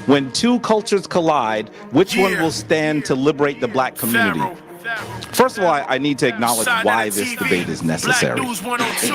When two cultures collide, which one will stand to liberate the black community? First of all, I need to acknowledge why this debate is necessary. Black News 102.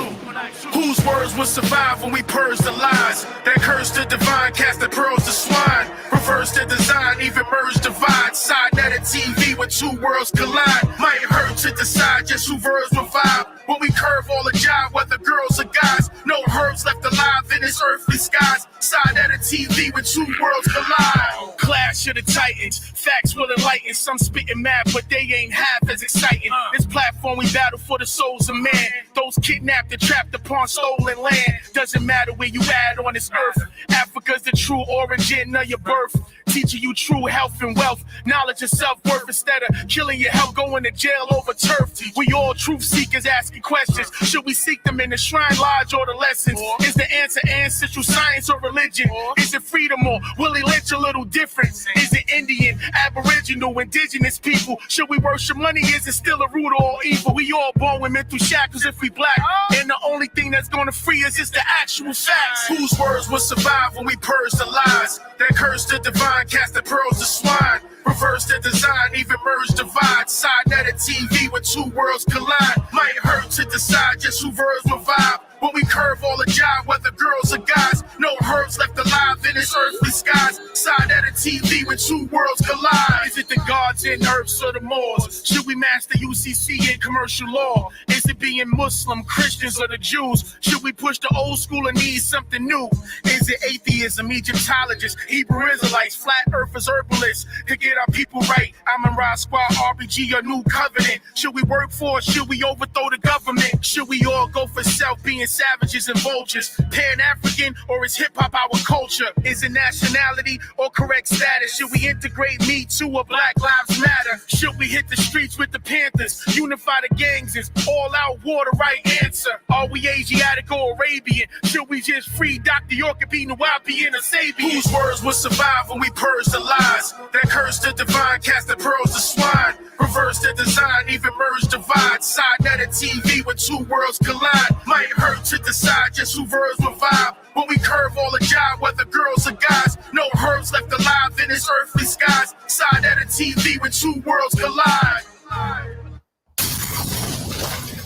Whose words will survive when we purge the lies? That curse the divine, cast the pearls to swine. Reverse the design, even merge divide. Side net TV when two worlds collide. Might hurt to decide just who verbs will vibe. When we curve all the jive, whether girls or guys. No herbs left alive in this earthly skies. Side net TV when two worlds collide. Clash of the titans, facts will enlighten. Some spitting mad, but they ain't half as exciting. This platform we battle for the souls of man. Those kidnapped and trapped upon stolen land. Doesn't matter where you at on this earth. Africa's the true origin of your birth. Teaching you true health and wealth. Knowledge of self-worth instead of killing your health, going to jail over turf. We all truth seekers asking questions. Should we seek them in the shrine lodge or the lessons? Is the answer ancestral science or religion? Is it freedom or Willie Lynch a little different? Is it Indian, Aboriginal, indigenous people? Should we worship money? Is it still a root of all evil? We all born with mental shackles if we black. And the only thing that's gonna free us is the actual facts. Whose words will survive when we purge the lies? That curse the divine, cast the pearls to swine. Reverse the design, even merge divide. Side net TV when two worlds collide. Might hurt to decide just who verbs will vibe. When we curve all the jive, whether girls or guys. No herbs left alive in this earthly skies. Side net TV when two worlds collide. Is it the gods and herbs or the Moors? Should we master UCC in commercial law? Is it being Muslim, Christians, or the Jews? Should we push the old school and need something new? Is it atheism, Egyptologists, Hebrew Israelites, flat earthers, herbalists? To get our people right, I'm in Rod Squad, RBG, or New Covenant. Should we work for it? Should we overthrow the government? Should we all go for self, being savages and vultures? Pan-African, or is hip-hop our culture? Is it nationality or correct status? Should we integrate Me Too or Black Lives Matter? Should we hit the streets with the Panthers? Unify the gangs? Is all-out war the right answer? Are we Asiatic or Arabian? Should we just free Dr. York be Nawapi and a Sabian? Whose words will survive when we purge the lies? That curse the divine, cast the pearls to swine. Reverse the design, even merge divide. Side net TV when two worlds collide. Might hurt to decide just who verbs will vibe. When we curve all the jive, whether girls or guys. No herbs left alive in this earthly skies. Side net TV when two worlds collide.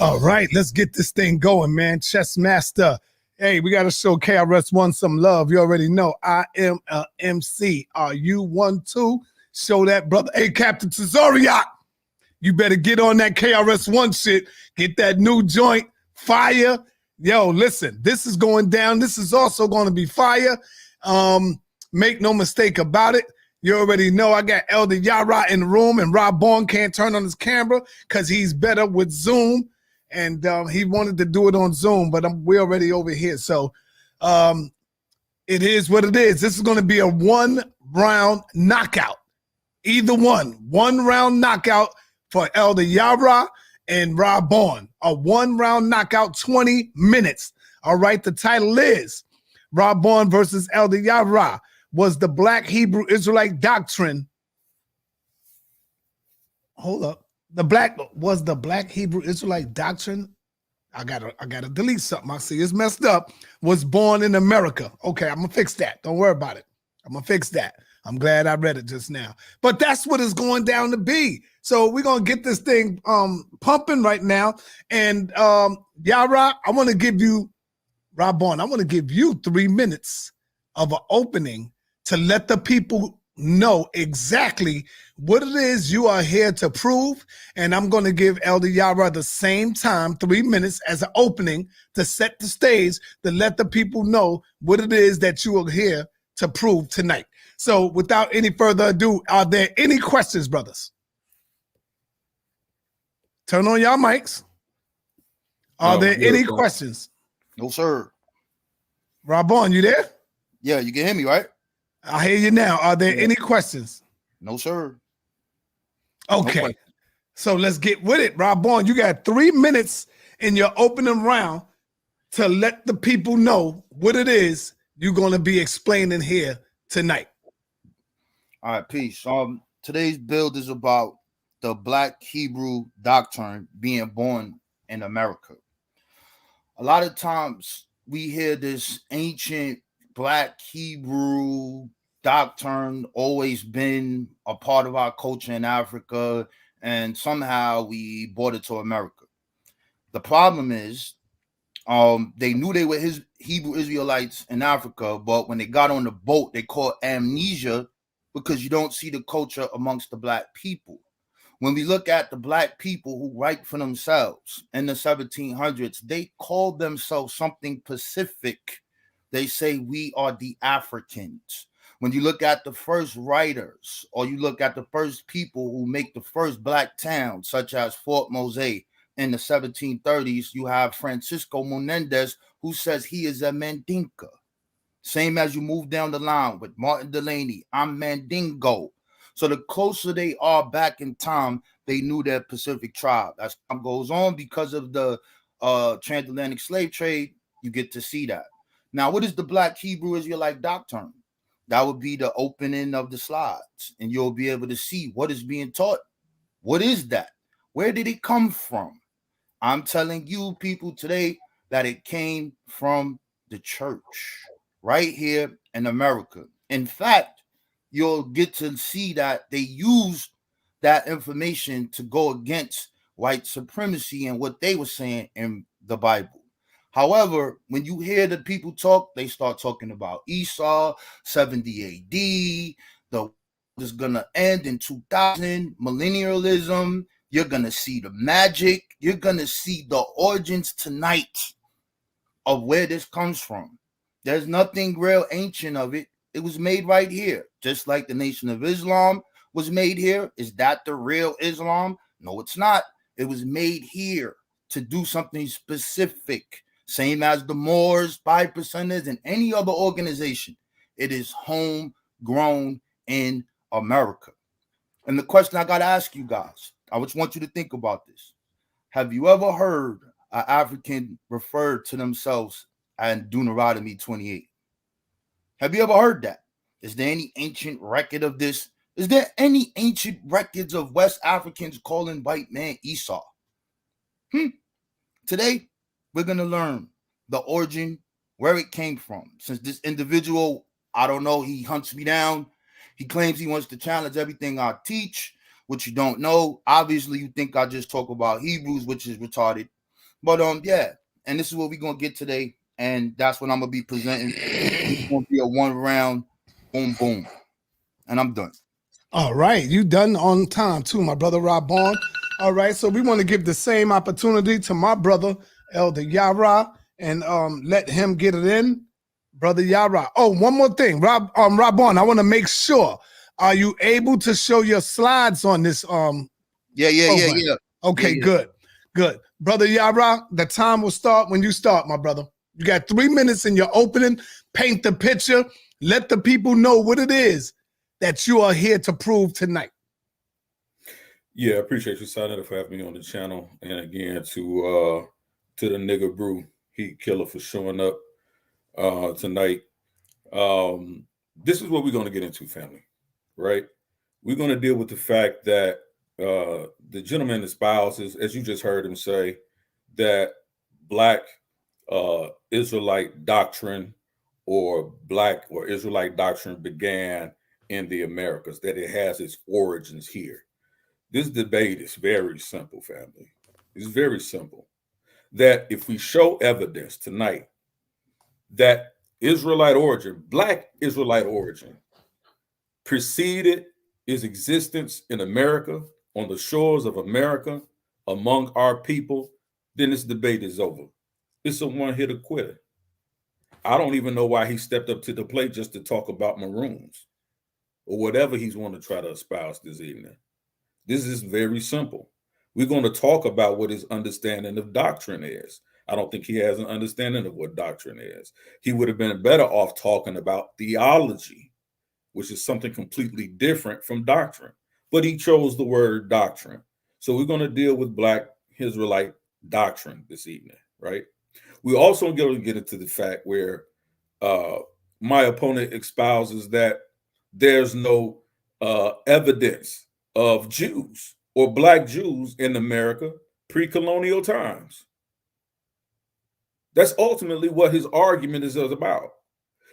All right, let's get this thing going, man. Chess Master. Hey, we got to show KRS-One some love. You already know I am a MC. Are you one too? Show that, brother. Hey, Captain Tazoriak, you better get on that KRS-One shit. Get that new joint, fire. Yo, listen, this is going down. This is also going to be fire. Make no mistake about it. You already know I got Elder Yarah in the room, and RaBorn can't turn on his camera because he's better with Zoom. And he wanted to do it on Zoom, but we're already over here. So it is what it is. This is going to be a one-round knockout. Either one-round knockout for Elder Yarah and RaBorn. A one-round knockout, 20 minutes. All right, the title is RaBorn versus Elder Yarah. Was the Black Hebrew Israelite Doctrine. Hold up. The Black Hebrew Israelite Doctrine. I gotta delete something. I see it's messed up. Was born in America. Okay, I'm gonna fix that. Don't worry about it. I'm gonna fix that. I'm glad I read it just now. But that's what it's going down to be. So we're gonna get this thing pumping right now. And Yarah, I want to give you, RaBorn, I want to give you 3 minutes of an opening to let the people know exactly what it is you are here to prove. And I'm going to give Elder Yarah the same time, 3 minutes as an opening to set the stage to let the people know what it is that you are here to prove tonight. So without any further ado, are there any questions, brothers? Turn on y'all mics. Are there any questions? No, sir. RaBorn, you there? Yeah, you can hear me, right? I hear you now. Are there any questions? No, sir. Okay. No, so let's get with it. RaBorn, you got 3 minutes in your opening round to let the people know what it is you're going to be explaining here tonight. All right, peace. Today's build is about the Black Hebrew Doctrine being born in America. A lot of times we hear this ancient Black Hebrew doctrine always been a part of our culture in Africa, and somehow we brought it to America. The problem is, they knew they were his Hebrew Israelites in Africa, but when they got on the boat, they caught amnesia because you don't see the culture amongst the black people. When we look at the black people who write for themselves in the 1700s, they called themselves something Pacific. They say we are the Africans. When you look at the first writers, or you look at the first people who make the first black town, such as Fort Mose in the 1730s, you have Francisco Menendez, who says he is a Mandinka. Same as you move down the line with Martin Delaney, I'm Mandingo. So the closer they are back in time, they knew their Pacific tribe. As time goes on, because of the transatlantic slave trade, you get to see that. Now, what is the Black Hebrew Israelite Doctrine? That would be the opening of the slides, and you'll be able to see what is being taught. What is that? Where did it come from? I'm telling you people today that it came from the church right here in America. In fact, you'll get to see that they use that information to go against white supremacy and what they were saying in the Bible. However, when you hear the people talk, they start talking about Esau, 70 AD, the world is going to end in 2000, millennialism. You're going to see the magic. You're going to see the origins tonight of where this comes from. There's nothing real ancient of it. It was made right here, just like the Nation of Islam was made here. Is that the real Islam? No, it's not. It was made here to do something specific, same as the Moors, 5%ers, and any other organization. It is homegrown in America. And the question I got to ask you guys, I just want you to think about this. Have you ever heard an African refer to themselves in Deuteronomy 28? Have you ever heard that? Is there any ancient record of this? Is there any ancient records of West Africans calling white man Esau? Today, we're going to learn the origin, where it came from. Since this individual, I don't know, he hunts me down. He claims he wants to challenge everything I teach, which you don't know. Obviously, you think I just talk about Hebrews, which is retarded. But yeah, and this is what we're going to get today. And that's what I'm going to be presenting. It's going to be a one round, boom, boom. And I'm done. All right. You done on time too, my brother RaBorn. All right. So we want to give the same opportunity to my brother, Elder Yarah, and let him get it in. Brother Yarah. Oh, one more thing. RaBorn, I want to make sure. Are you able to show your slides on this? Yeah. Okay, yeah. Good. Brother Yarah, the time will start when you start, my brother. You got 3 minutes in your opening. Paint the picture. Let the people know what it is that you are here to prove tonight. Yeah, I appreciate you signing up for having me on the channel. And again, to the nigga brew, Heat Killer, for showing up tonight. This is what we're going to get into, family, right? We're going to deal with the fact that the gentleman espouses, as you just heard him say, that Black Israelite doctrine or Black or Israelite doctrine began in the Americas, that it has its origins here. This debate is very simple, family. It's very simple. That if we show evidence tonight that Israelite origin, Black Israelite origin, preceded its existence in America, on the shores of America, among our people, then this debate is over. It's a one-hitter quitter. I don't even know why he stepped up to the plate just to talk about maroons or whatever he's want to try to espouse this evening. This is very simple. We're going to talk about what his understanding of doctrine is. I don't think he has an understanding of what doctrine is. He would have been better off talking about theology, which is something completely different from doctrine. But he chose the word doctrine. So we're going to deal with Black Israelite doctrine this evening, right? We also going to get into the fact where my opponent espouses that there's no evidence of Jews or Black Jews in America pre-colonial times. That's ultimately what his argument is about.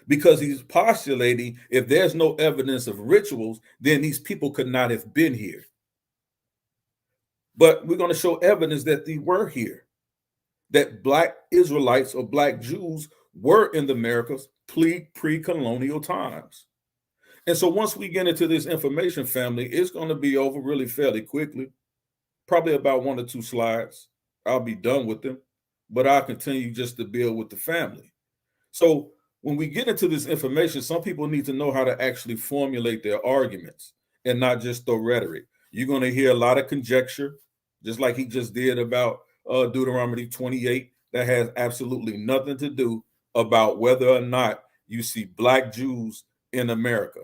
because he's postulating if there's no evidence of rituals, then these people could not have been here. But we're going to show evidence that they were here, that Black Israelites or Black Jews were in the Americas pre-colonial times. And so once we get into this information, family, it's going to be over really fairly quickly, probably about 1 or 2 slides. I'll be done with them, but I'll continue just to build with the family. So when we get into this information, some people need to know how to actually formulate their arguments and not just throw rhetoric. You're going to hear a lot of conjecture, just like he just did about Deuteronomy 28, that has absolutely nothing to do about whether or not you see Black Jews in America.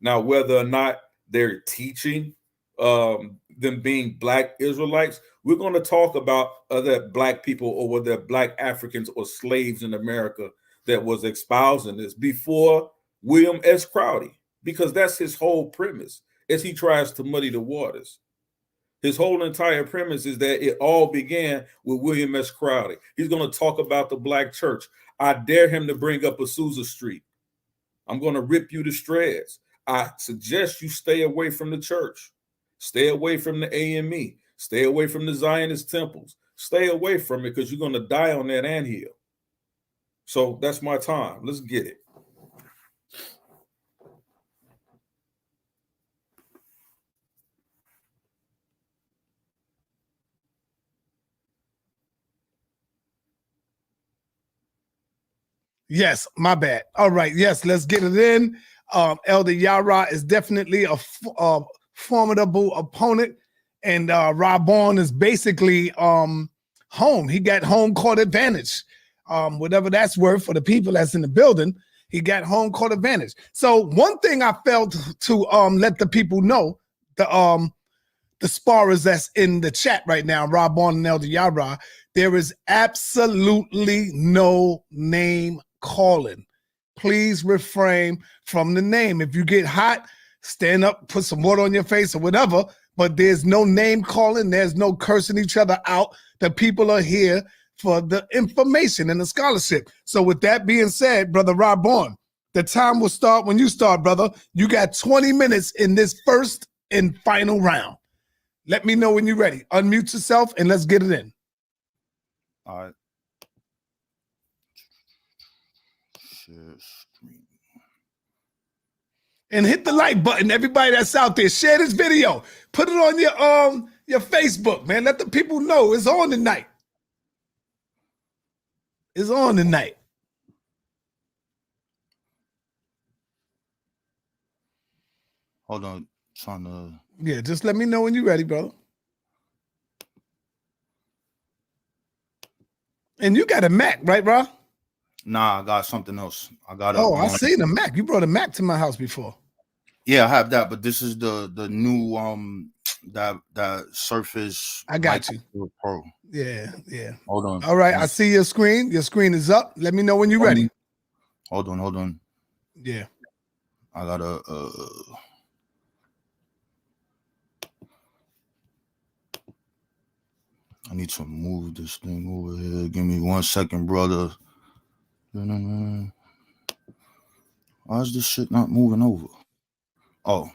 Now, whether or not they're teaching them being Black Israelites, we're going to talk about other Black people or whether Black Africans or slaves in America that was espousing this before William S. Crowdy, because that's his whole premise as he tries to muddy the waters. His whole entire premise is that it all began with William S. Crowdy. He's going to talk about the Black church. I dare him to bring up Azusa Street. I'm going to rip you to shreds. I suggest you stay away from the church. Stay away from the AME. Stay away from the Zionist temples. Stay away from it because you're going to die on that anthill. So that's my time. Let's get it. Yes, my bad. All right. Yes, let's get it in. Elder Yarah is definitely a formidable opponent. And RaBorn is basically home. He got home court advantage. Whatever that's worth for the people that's in the building, he got home court advantage. So one thing I failed to let the people know, the sparrers that's in the chat right now, RaBorn and Elder Yarah, there is absolutely no name calling. Please refrain from the name. If you get hot, stand up, put some water on your face or whatever, but there's no name calling. There's no cursing each other out. The people are here for the information and the scholarship. So with that being said, Brother RaBorn, the time will start when you start, brother. You got 20 minutes in this first and final round. Let me know when you're ready. Unmute yourself and let's get it in. All right. Share screen. And hit the like button. Everybody that's out there, share this video. Put it on your Facebook, man. Let the people know it's on tonight. It's on tonight. Hold on. Trying to. Yeah, just let me know when you're ready, brother. And you got a Mac, right, bro? Nah, I got something else. I got. I seen a Mac. You brought a Mac to my house before. Yeah, I have that, but this is the new that Surface. I got you. Pro. Yeah. Hold on. All right, I see your screen. Your screen is up. Let me know when you're ready. Hold on. Yeah. I gotta I need to move this thing over here. Give me 1 second, brother. Why is this shit not moving over? Oh.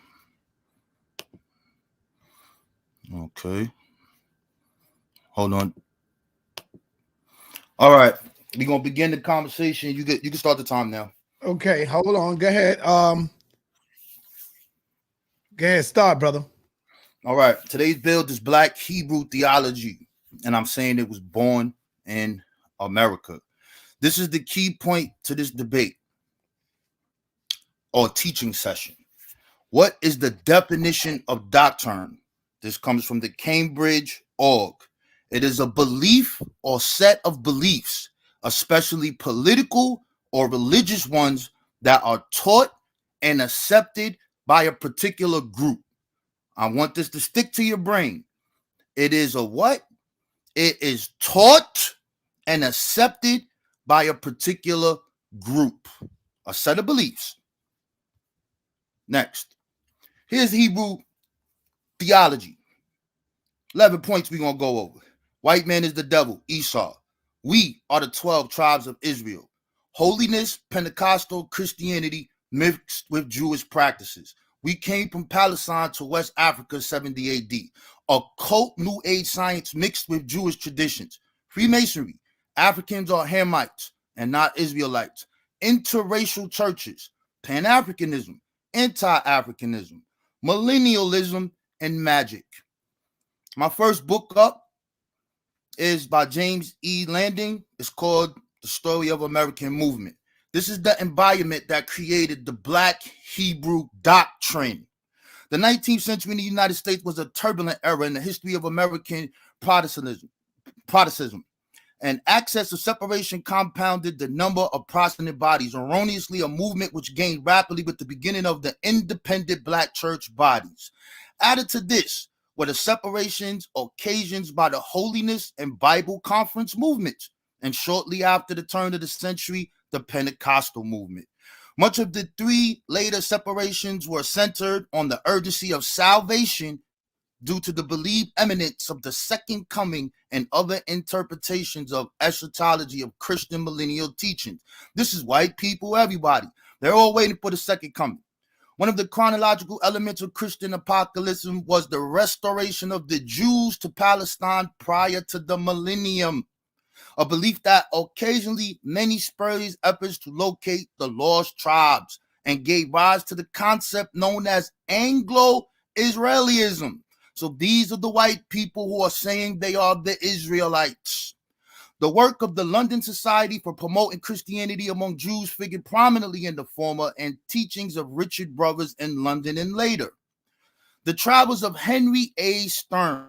Okay. Hold on. All right. We're gonna begin the conversation. You can start the time now. Okay, hold on. Go ahead. Go ahead, start, brother. All right. Today's build is Black Hebrew theology, and I'm saying it was born in America. This is the key point to this debate or teaching session. What is the definition of doctrine? This comes from the Cambridge Org. It is a belief or set of beliefs, especially political or religious ones, that are taught and accepted by a particular group. I want this to stick to your brain. It is a what? It is taught and accepted by a particular group, a set of beliefs. Next, here's Hebrew theology. 11 points we're going to go over. White man is the devil, Esau. We are the 12 tribes of Israel. Holiness, Pentecostal Christianity mixed with Jewish practices. We came from Palestine to West Africa 70 AD. Occult New Age science mixed with Jewish traditions. Freemasonry. Africans are Hamites and not Israelites. Interracial churches. Pan-Africanism. Anti-Africanism. Millennialism and magic. My first book up is by James E. Landing. It's called The Story of American Movement. This is the environment that created the Black Hebrew Doctrine. The 19th century in the United States was a turbulent era in the history of American Protestantism. And access to separation compounded the number of Protestant bodies, erroneously a movement which gained rapidly with the beginning of the independent Black church bodies. Added to this were the separations occasioned by the Holiness and Bible Conference movements, and shortly after the turn of the century, the Pentecostal movement. Much of the three later separations were centered on the urgency of salvation due to the believed imminence of the second coming and other interpretations of eschatology of Christian millennial teachings. This is white people, everybody. They're all waiting for the second coming. One of the chronological elements of Christian apocalypse was the restoration of the Jews to Palestine prior to the millennium. A belief that occasionally many spurious efforts to locate the lost tribes and gave rise to the concept known as Anglo-Israelism. So these are the white people who are saying they are the Israelites. The work of the London Society for Promoting Christianity Among Jews figured prominently in the former and teachings of Richard Brothers in London and later. The travels of Henry A. Stern,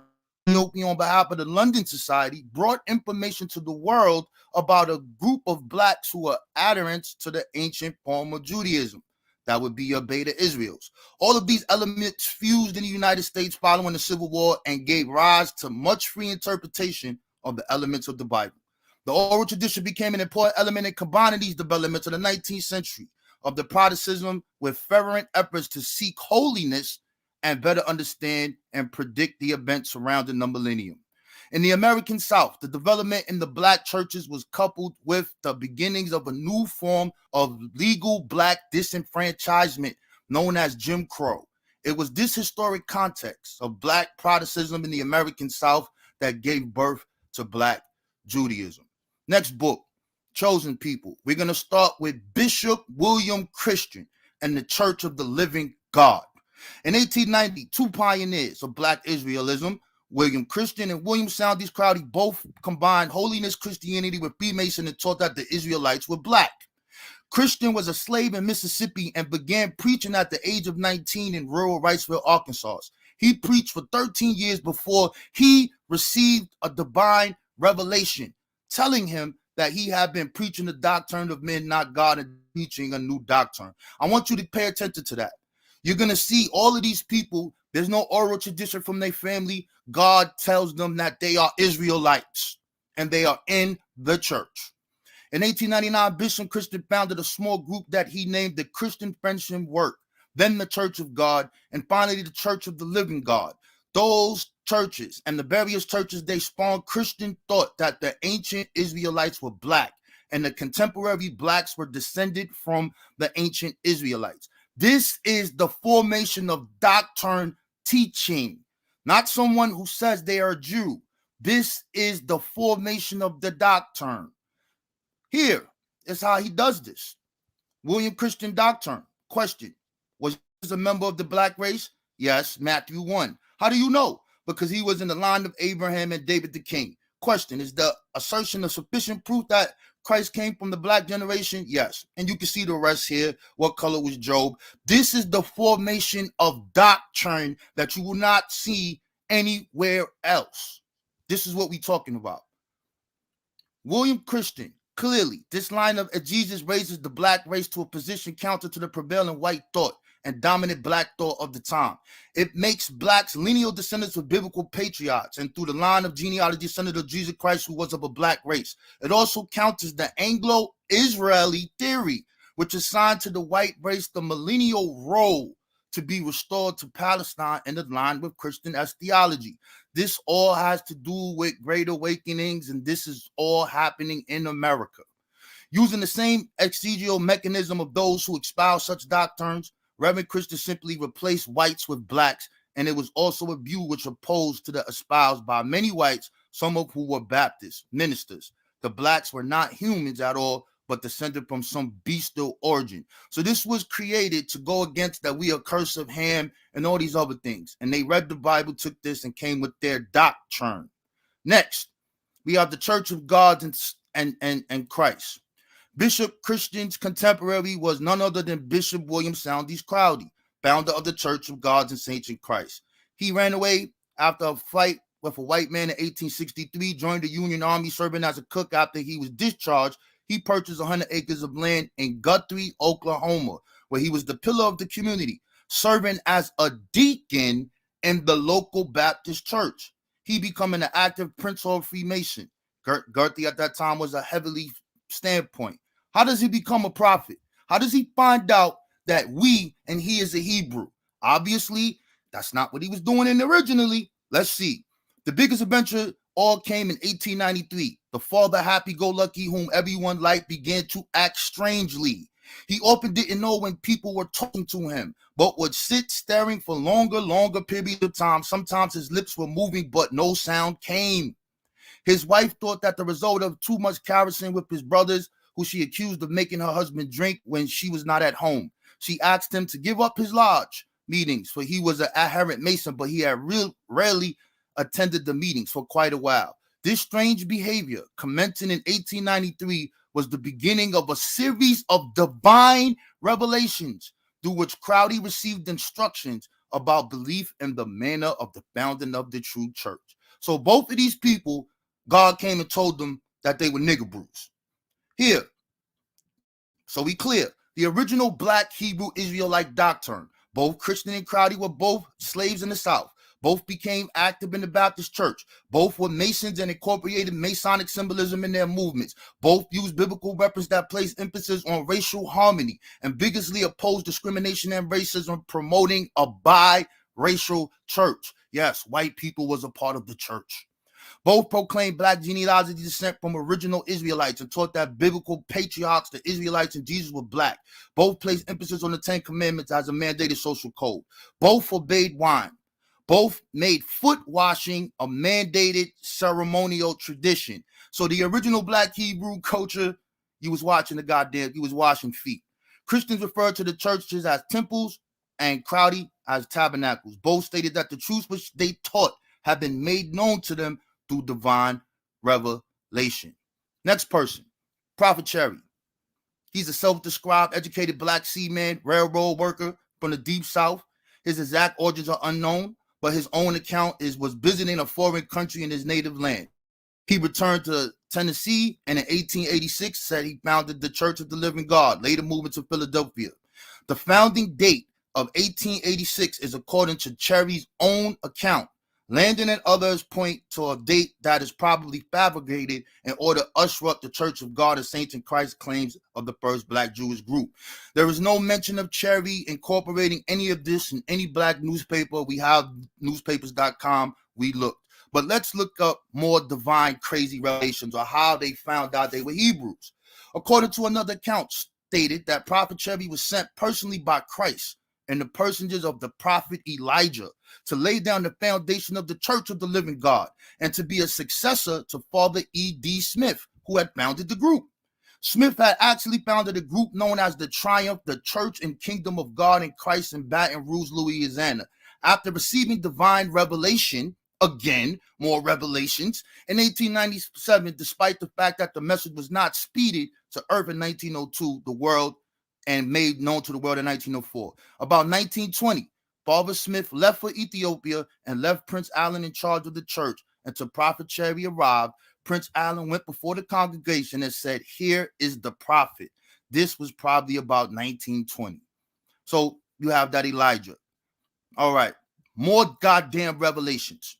on behalf of the London Society, brought information to the world about a group of blacks who are adherents to the ancient form of Judaism. That would be your Beta Israels. All of these elements fused in the United States following the Civil War and gave rise to much free interpretation of the elements of the Bible. The oral tradition became an important element in combining these developments of the 19th century of the Protestantism with fervent efforts to seek holiness and better understand and predict the events surrounding the millennium. In the American South, the development in the Black churches was coupled with the beginnings of a new form of legal Black disenfranchisement known as Jim Crow. It was this historic context of Black Protestantism in the American South that gave birth to Black Judaism. Next book, Chosen People. We're going to start with Bishop William Christian and the Church of the Living God. In 1890, two pioneers of Black Israelism, William Christian and William Sandys Crowdy, both combined holiness Christianity with Freemason and taught that the Israelites were Black. Christian was a slave in Mississippi and began preaching at the age of 19 in rural Wrightsville, Arkansas. He preached for 13 years before he received a divine revelation, telling him that he had been preaching the doctrine of men, not God, and teaching a new doctrine. I want you to pay attention to that. You're going to see all of these people, there's no oral tradition from their family. God tells them that they are Israelites and they are in the church. In 1899, Bishop Christian founded a small group that he named the Christian Friendship Work, then the Church of God, and finally the Church of the Living God. Those churches and the various churches, they spawned Christian thought that the ancient Israelites were Black and the contemporary Blacks were descended from the ancient Israelites. This is the formation of doctrine teaching, not someone who says they are a Jew. This is the formation of the doctrine. Here is how he does this. William Christian Doctrine. Question: was he a member of the Black race? Yes, Matthew 1. How do you know? Because he was in the line of Abraham and David the king. Question: is the assertion of sufficient proof that Christ came from the Black generation? Yes. And you can see the rest here. What color was Job? This is the formation of doctrine that you will not see anywhere else. This is what we're talking about. William Christian. Clearly, this line of Jesus raises the Black race to a position counter to the prevailing white thought and dominant Black thought of the time. It makes Blacks lineal descendants of biblical patriots and through the line of genealogy descendant of Jesus Christ, who was of a Black race. It also counters the Anglo-Israeli theory, which assigned to the white race the millennial role to be restored to Palestine in line with Christian theology. This all has to do with great awakenings, and this is all happening in America. Using the same exegeal mechanism of those who espouse such doctrines, Reverend Christians simply replaced whites with blacks, and it was also a view which opposed to the espoused by many whites, some of who were Baptist ministers. The blacks were not humans at all, but descended from some bestial origin. So this was created to go against that we are curse of Ham and all these other things. And they read the Bible, took this, and came with their doctrine. Next, we have the Church of God and Christ. Bishop Christian's contemporary was none other than Bishop William Saunders Crowdy, founder of the Church of Gods and Saints in Christ. He ran away after a fight with a white man in 1863, joined the Union Army, serving as a cook. After he was discharged, he purchased 100 acres of land in Guthrie, Oklahoma, where he was the pillar of the community, serving as a deacon in the local Baptist church. He becoming an active Prince Hall Freemason. Guthrie at that time was a heavily standpoint. How does he become a prophet? How does he find out that we and he is a Hebrew? Obviously, that's not what he was doing originally. Let's see. The biggest adventure all came in 1893. The father, happy-go-lucky, whom everyone liked, began to act strangely. He often didn't know when people were talking to him, but would sit staring for longer periods of time. Sometimes his lips were moving, but no sound came. His wife thought that the result of too much kerosene with his brothers, who she accused of making her husband drink when she was not at home. She asked him to give up his lodge meetings, for he was an adherent Mason, but he had rarely attended the meetings for quite a while. This strange behavior, commencing in 1893, was the beginning of a series of divine revelations through which Crowdy received instructions about belief in the manner of the founding of the true church. So both of these people, God came and told them that they were nigger brews. Here, so we clear, the original black Hebrew Israelite doctrine. Both Christian and Crowdy were both slaves in the South. Both became active in the Baptist church. Both were Masons and incorporated Masonic symbolism in their movements. Both used biblical weapons that placed emphasis on racial harmony and vigorously opposed discrimination and racism, promoting a biracial church. Yes, white people was a part of the church. Both proclaimed black genealogical descent from original Israelites and taught that biblical patriarchs, the Israelites, and Jesus were black. Both placed emphasis on the Ten Commandments as a mandated social code. Both forbade wine. Both made foot washing a mandated ceremonial tradition. So the original black Hebrew culture, you was washing feet. Christians referred to the churches as temples and Crowdy as tabernacles. Both stated that the truths which they taught have been made known to them through divine revelation. Next person, Prophet Cherry. He's a self-described educated black seaman, railroad worker from the deep South. His exact origins are unknown, but his own account was visiting a foreign country in his native land. He returned to Tennessee and in 1886 said he founded the Church of the Living God, later moving to Philadelphia. The founding date of 1886 is according to Cherry's own account. Landon and others point to a date that is probably fabricated in order to usher up the Church of God and Saints in Christ claims of the first black Jewish group. There is no mention of Cherry incorporating any of this in any black newspaper. We have newspapers.com. We looked. But let's look up more divine crazy revelations or how they found out they were Hebrews. According to another account, stated that Prophet Cherry was sent personally by Christ and the personages of the prophet Elijah to lay down the foundation of the Church of the Living God and to be a successor to Father E.D. Smith, who had founded the group. Smith had actually founded a group known as the Triumph, the Church and Kingdom of God in Christ in Baton Rouge, Louisiana. After receiving divine revelation, again, more revelations, in 1897, despite the fact that the message was not speeded to earth in 1902, the world and made known to the world in 1904. About 1920, Father Smith left for Ethiopia and left Prince Allen in charge of the church. Until Prophet Cherry arrived, Prince Allen went before the congregation and said, "Here is the prophet." This was probably about 1920. So you have that Elijah. All right, more goddamn revelations.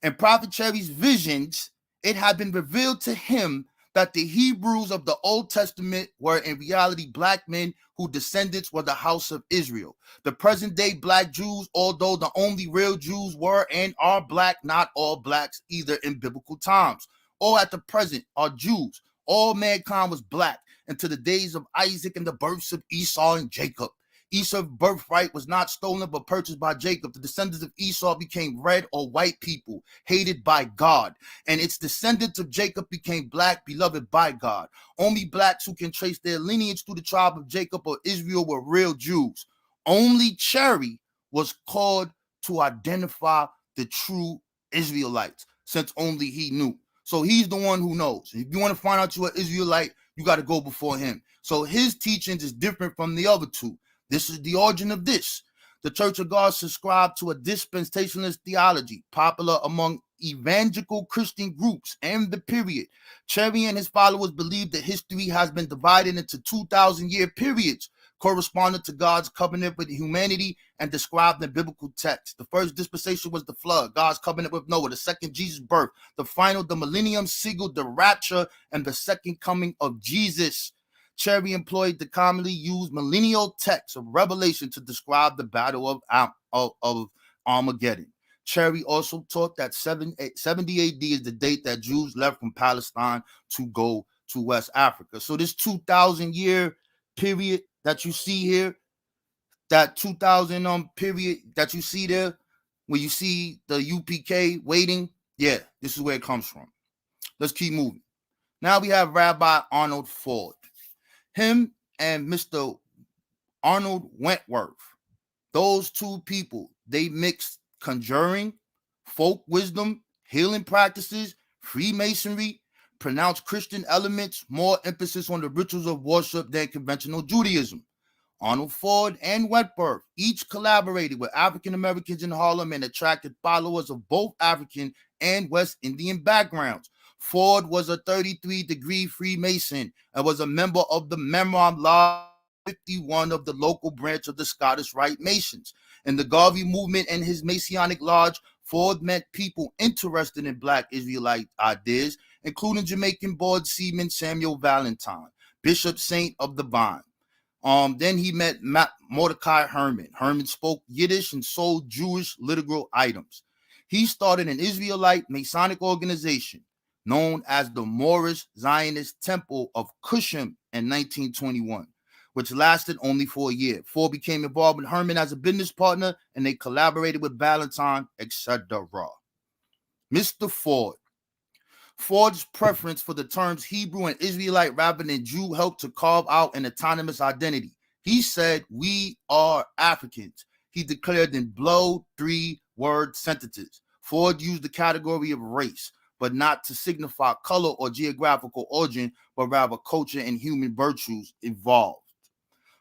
In Prophet Cherry's visions, it had been revealed to him that the Hebrews of the Old Testament were in reality black men whose descendants were the house of Israel. The present day black Jews, although the only real Jews were and are black, not all blacks either in biblical times, or at the present are Jews. All mankind was black, into the days of Isaac and the births of Esau and Jacob. Esau's birthright was not stolen but purchased by Jacob. The descendants of Esau became red or white people, hated by God. And its descendants of Jacob became black, beloved by God. Only blacks who can trace their lineage through the tribe of Jacob or Israel were real Jews. Only Cherry was called to identify the true Israelites, since only he knew. So he's the one who knows. If you want to find out you're an Israelite, you got to go before him. So his teachings is different from the other two. This is the origin of this. The Church of God subscribed to a dispensationalist theology, popular among evangelical Christian groups and the period. Cherry and his followers believe that history has been divided into 2,000-year periods, corresponding to God's covenant with humanity and described in biblical texts. The first dispensation was the flood, God's covenant with Noah. The second, Jesus' birth. The final, the millennium, signaled the rapture and the second coming of Jesus. Cherry employed the commonly used millennial text of Revelation to describe the battle of Armageddon. Cherry also taught that 70 AD is the date that Jews left from Palestine to go to West Africa. So this 2,000-year period that you see here, that 2,000 period that you see there, where you see the UPK waiting, yeah, this is where it comes from. Let's keep moving. Now we have Rabbi Arnold Ford. Him and Mr. Arnold Wentworth, those two people, they mixed conjuring, folk wisdom, healing practices, Freemasonry, pronounced Christian elements, more emphasis on the rituals of worship than conventional Judaism. Arnold Ford and Wentworth each collaborated with African Americans in Harlem and attracted followers of both African and West Indian backgrounds. Ford was a 33-degree Freemason and was a member of the Memram Lodge 51 of the local branch of the Scottish Rite Masons. In the Garvey movement and his Masonic Lodge, Ford met people interested in Black Israelite ideas, including Jamaican board seaman Samuel Valentine, Bishop Saint of the Vine. Then he met Mordecai Herman. Herman spoke Yiddish and sold Jewish literal items. He started an Israelite Masonic organization known as the Moorish Zionist Temple of Cusham in 1921, which lasted only for a year. Ford became involved with Herman as a business partner, and they collaborated with Valentine, etc. Mr. Ford. Ford's preference for the terms Hebrew and Israelite rather than Jew helped to carve out an autonomous identity. He said, "We are Africans." He declared in blow 3-word sentences. Ford used the category of race, but not to signify color or geographical origin, but rather culture and human virtues evolved.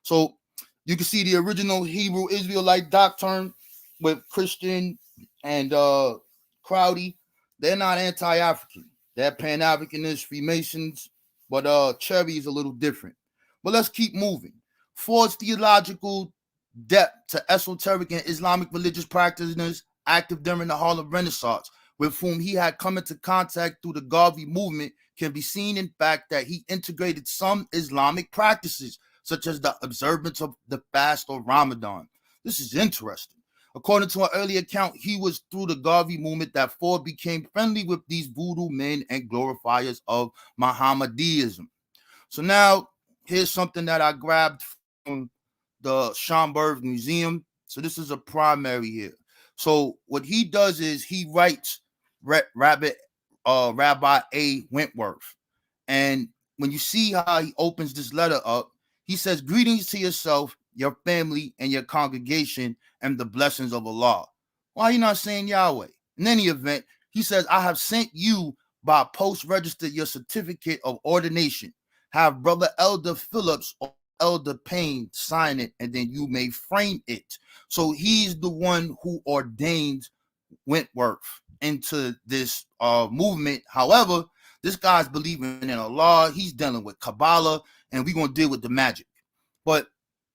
So you can see the original Hebrew Israelite doctrine with Christian and Crowdy. They're not anti-African. They're Pan-Africanist Freemasons, but Cherry is a little different. But let's keep moving. Ford's theological depth to esoteric and Islamic religious practitioners active during the Harlem Renaissance, with whom he had come into contact through the Garvey movement, can be seen in fact that he integrated some Islamic practices, such as the observance of the fast or Ramadan. This is interesting. According to an early account, he was through the Garvey movement that Ford became friendly with these voodoo men and glorifiers of Mohammedanism. So now, here's something that I grabbed from the Schomburg Museum. So this is a primary here. So what he does is he writes Rabbi A. Wentworth. And when you see how he opens this letter up, he says, "Greetings to yourself, your family, and your congregation, and the blessings of Allah." Why are you not saying Yahweh? In any event, he says, "I have sent you by post registered your certificate of ordination. Have Brother Elder Phillips or Elder Payne sign it, and then you may frame it." So he's the one who ordained Wentworth into this movement. However, this guy's believing in Allah. He's dealing with Kabbalah, and we're going to deal with the magic. But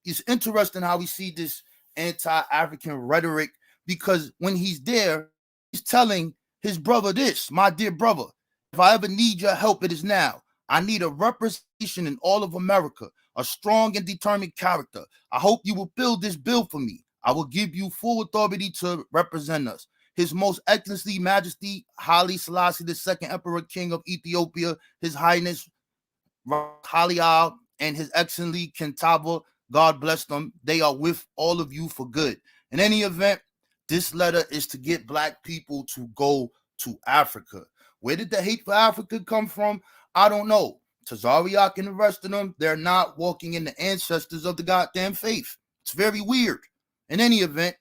it's interesting how we see this anti-African rhetoric, because when he's there, he's telling his brother this: "My dear brother, if I ever need your help, it is now. I need a representation in all of America, a strong and determined character. I hope you will fill this bill for me. I will give you full authority to represent us. His Most Excellency Majesty Haile Selassie II, Emperor King of Ethiopia, His Highness Halial, and his excellently Kentaba, God bless them. They are with all of you for good. In any event, this letter is to get black people to go to Africa. Where did the hate for Africa come from? I don't know. Tazariak and the rest of them, they're not walking in the ancestors of the goddamn faith. It's very weird. In any event,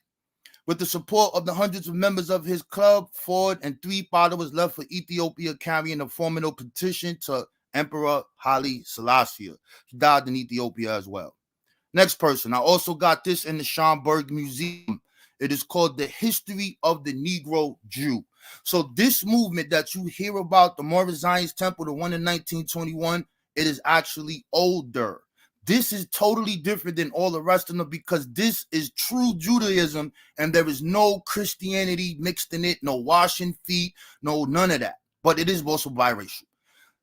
with the support of the hundreds of members of his club, Ford and 3 followers left for Ethiopia carrying a formidable petition to Emperor Haile Selassie. He died in Ethiopia as well. Next person. I also got this in the Schomburg Museum. It is called The History of the Negro Jew. So this movement that you hear about, the Morris Zion's Temple, the one in 1921, it is actually older. This is totally different than all the rest of them because this is true Judaism and there is no Christianity mixed in it, no washing feet, no none of that. But it is also biracial.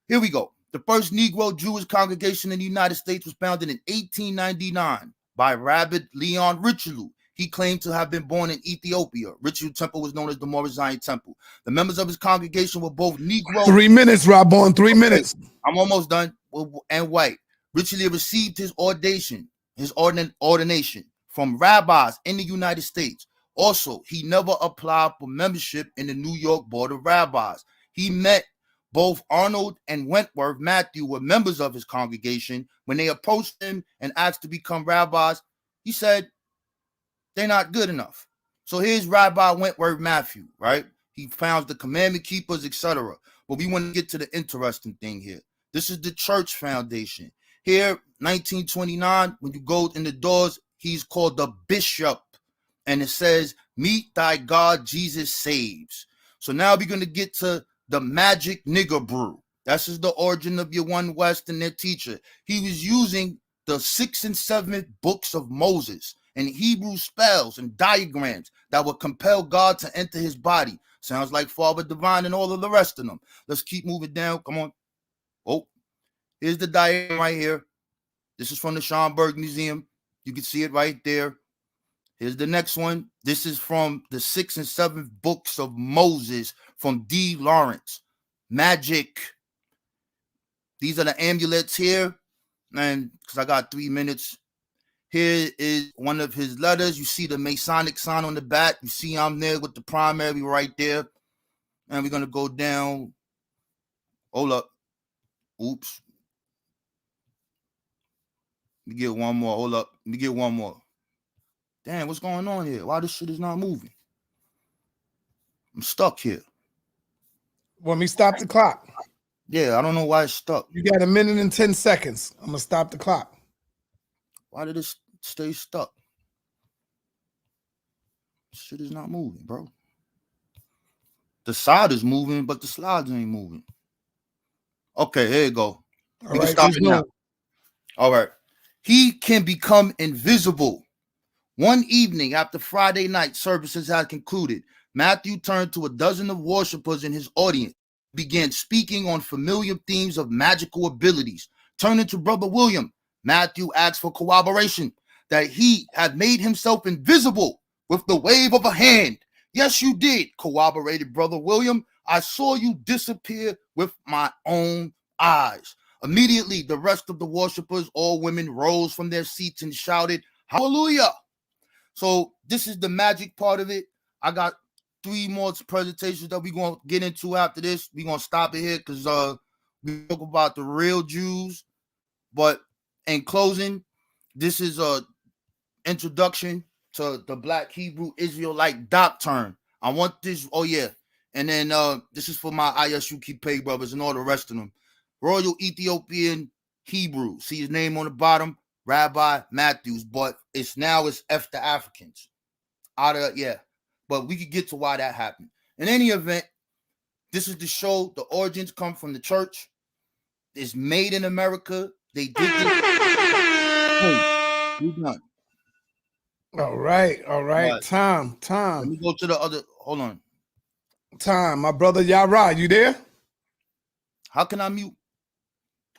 Here we go. The first Negro Jewish congregation in the United States was founded in 1899 by Rabbi Leon Richelieu. He claimed to have been born in Ethiopia. Richelieu Temple was known as the Morris Zion Temple. The members of his congregation were both Negro. 3 minutes, RaBorn, 3 minutes. I'm almost done. And white. Richelieu received his ordination from rabbis in the United States. Also, he never applied for membership in the New York Board of Rabbis. He met both Arnold and Wentworth Matthew were members of his congregation. When they approached him and asked to become rabbis, he said, they're not good enough. So here's Rabbi Wentworth Matthew, right? He founds the commandment keepers, etc. But we want to get to the interesting thing here. This is the church foundation. Here, 1929, when you go in the doors, he's called the bishop. And it says, meet thy God, Jesus saves. So now we're going to get to the magic nigger brew. That's just the origin of your One West and their teacher. He was using the 6th and 7th books of Moses and Hebrew spells and diagrams that would compel God to enter his body. Sounds like Father Divine and all of the rest of them. Let's keep moving down. Come on. Oh, here's the diagram right here. This is from the Schomburg Museum. You can see it right there. Here's the next one. This is from the 6th and 7th books of Moses from D. Lawrence. Magic. These are the amulets here. And because I got 3 minutes. Here is one of his letters. You see the Masonic sign on the back. You see I'm there with the primary right there. And we're going to go down. Hold up. Oops. Let me get one more. Hold up. Let me get one more. Damn, what's going on here? Why this shit is not moving? I'm stuck here. Want me to stop the clock? Yeah, I don't know why it's stuck. You got 1 minute and 10 seconds. I'm going to stop the clock. Why did it stay stuck? Shit is not moving, bro. The side is moving, but the slides ain't moving. Okay, here you go. We can stop it now. All right. He can become invisible. One evening after Friday night services had concluded, Matthew turned to a dozen of worshipers in his audience, began speaking on familiar themes of magical abilities. Turning to Brother William, Matthew asked for corroboration that he had made himself invisible with the wave of a hand. Yes, you did, corroborated Brother William. I saw you disappear with my own eyes. Immediately, the rest of the worshipers, all women, rose from their seats and shouted, Hallelujah. So this is the magic part of it. I got 3 more presentations that we're going to get into after this. We're going to stop it here because we talk about the real Jews. But in closing, this is a introduction to the Black Hebrew Israelite Doctrine. I want this. Oh, yeah. And then this is for my ISU Kippay brothers and all the rest of them. Royal Ethiopian Hebrew. See his name on the bottom? Rabbi Matthews. But it's F the Africans. But we could get to why that happened. In any event, this is the show. The origins come from the church. It's made in America. They did this. We're done. All right. Time. Let me go to the other. Hold on. Time. My brother Yarah, you there? How can I mute?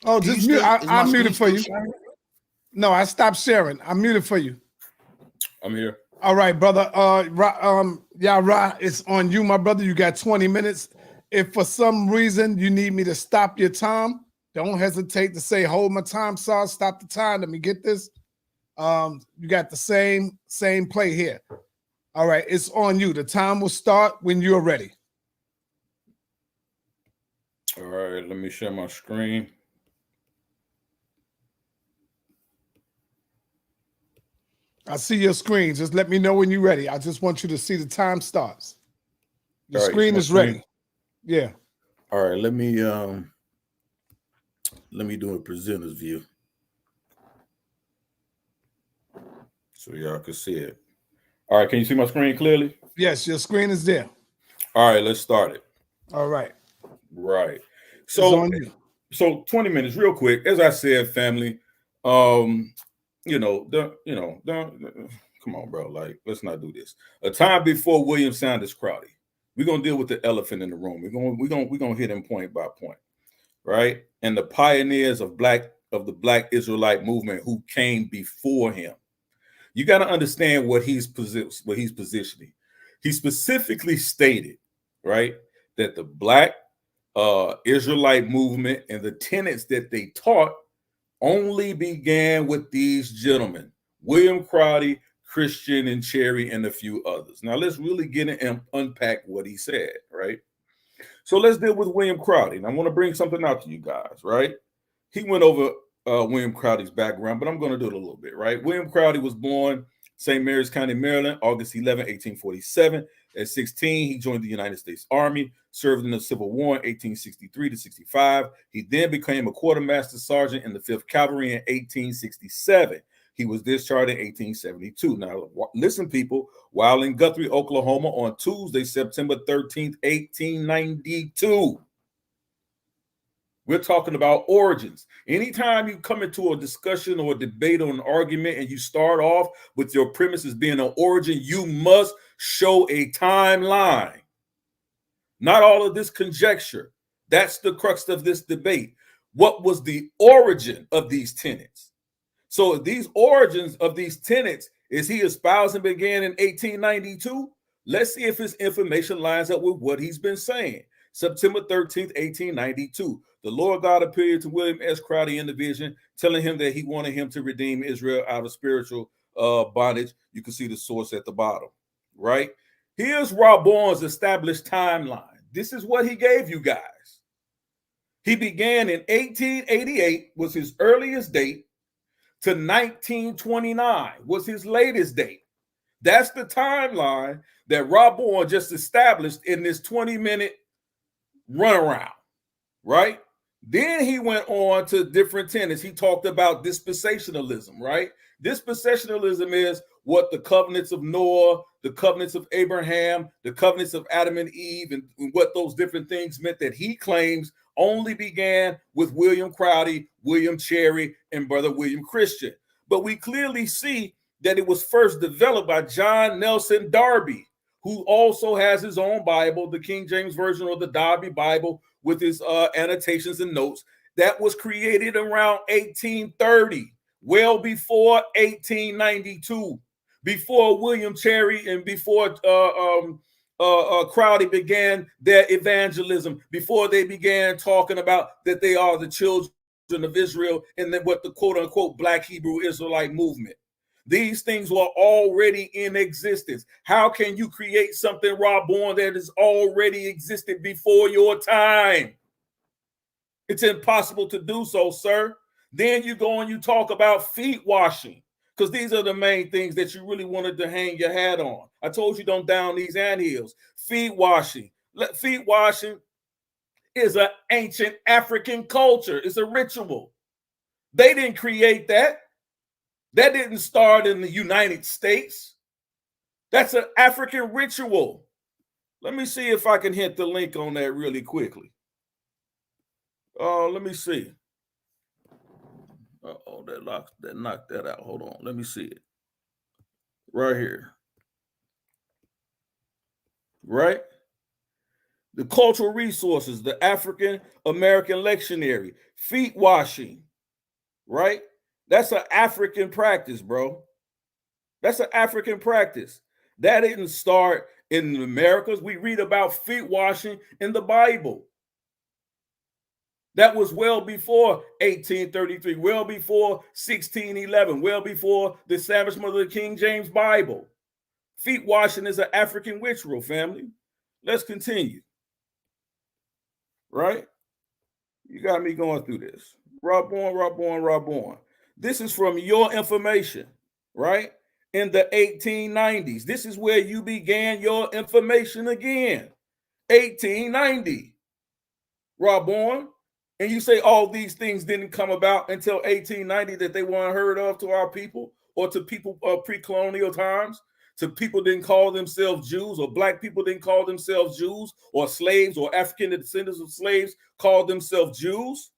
Oh, just mute. I muted for you. No, I stopped sharing. I muted for you. I'm here. All right, brother. Yarah, it's on you, my brother. You got 20 minutes. If for some reason you need me to stop your time, Don't hesitate to say, hold my time, Saw. Stop the time. Let me get this. You got the same play here. All right, it's on you. The time will start when you're ready. All right, let me share my screen. I see your screen. Just let me know when you're ready. I just want you to see the time starts. Your screen is ready. Yeah. All right, let me do a presenter's view so y'all can see it. All right, can you see my screen clearly? Yes, your screen is there. All right, let's start it. All right. Right. So 20 minutes, real quick. As I said, family, come on, bro. Like, let's not do this. A time before William Sanders Crowdy. We're gonna deal with the elephant in the room. We're gonna hit him point by point, right? And the pioneers of the Black Israelite movement who came before him. You got to understand what he's positioning. He specifically stated, right, that the Black Israelite movement and the tenets that they taught only began with these gentlemen, William Crowdy, Christian and Cherry, and a few others. Now let's really get in and unpack what he said, right? So let's deal with William Crowdy. And I want to bring something out to you guys, right? He went over William Crowdy's background, but I'm going to do it a little bit, right? William Crowdy was born St. Mary's County, Maryland, August 11, 1847. At 16, he joined the United States Army, served in the Civil War in 1863 to 65. He then became a quartermaster sergeant in the 5th Cavalry in 1867. He was discharged in 1872. Now, listen, people, while in Guthrie, Oklahoma on Tuesday, September 13th, 1892. We're talking about origins. Anytime you come into a discussion or a debate or an argument and you start off with your premises being an origin, you must show a timeline. Not all of this conjecture. That's the crux of this debate. What was the origin of these tenets? So these origins of these tenets, is he espousing began in 1892? Let's see if his information lines up with what he's been saying. September 13th, 1892. The Lord God appeared to William S. Crowdy in the vision, telling him that he wanted him to redeem Israel out of spiritual bondage. You can see the source at the bottom, right? Here's RaBorn's established timeline. This is what he gave you guys. He began in 1888, was his earliest date, to 1929 was his latest date. That's the timeline that RaBorn just established in this 20-minute runaround, right? Then he went on to different tenets. He talked about dispensationalism, right? Dispensationalism is what the covenants of Noah, the covenants of Abraham, the covenants of Adam and Eve, and what those different things meant that he claims only began with William Crowdy, William Cherry, and Brother William Christian. But we clearly see that it was first developed by John Nelson Darby, who also has his own Bible, the King James Version or the Darby Bible, with his annotations and notes. That was created around 1830, well before 1892, before William Cherry and before Crowdy began their evangelism, before they began talking about that they are the children of Israel and then what the quote-unquote Black Hebrew Israelite movement. These things were already in existence. How can you create something, RaBorn, that has already existed before your time? It's impossible to do so, sir. Then you go and you talk about feet washing, because these are the main things that you really wanted to hang your hat on. I told you don't down these anthills. Feet washing. Feet washing is an ancient African culture. It's a ritual. They didn't create that. That didn't start in the United States. That's an African ritual. Let me see if I can hit the link on that really quickly. Let me see. Uh-oh, that knocked that out. Hold on. Let me see it. Right here. Right? The cultural resources, the African American lectionary, feet washing, right? That's an African practice, bro. That's an African practice. That didn't start in the Americas. We read about feet washing in the Bible. That was well before 1833, well before 1611, well before the establishment of the King James Bible. Feet washing is an African ritual, family. Let's continue. Right? You got me going through this. RaBorn. This is from your information, right? In the 1890s. This is where you began your information again. 1890. RaBorn. And you say all these things didn't come about until 1890, that they weren't heard of to our people or to people of pre-colonial times. To people didn't call themselves Jews, or black people didn't call themselves Jews, or slaves or African descendants of slaves called themselves Jews.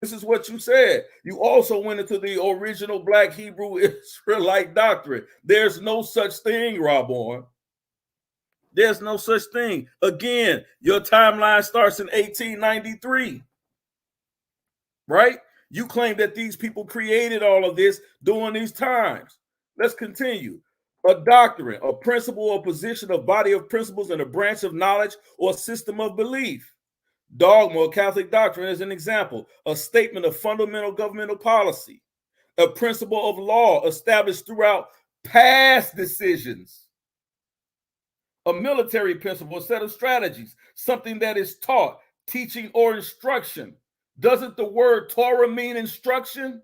This is what you said. You also went into the original Black Hebrew Israelite doctrine. There's no such thing, RaBorn. There's no such thing. Again, your timeline starts in 1893, right? You claim that these people created all of this during these times. Let's continue. A doctrine, a principle or position, a body of principles, and a branch of knowledge or system of belief. Dogma or Catholic doctrine is an example. A statement of fundamental governmental policy. A principle of law established throughout past decisions. A military principle, a set of strategies, something that is taught, teaching, or instruction. Doesn't the word Torah mean instruction?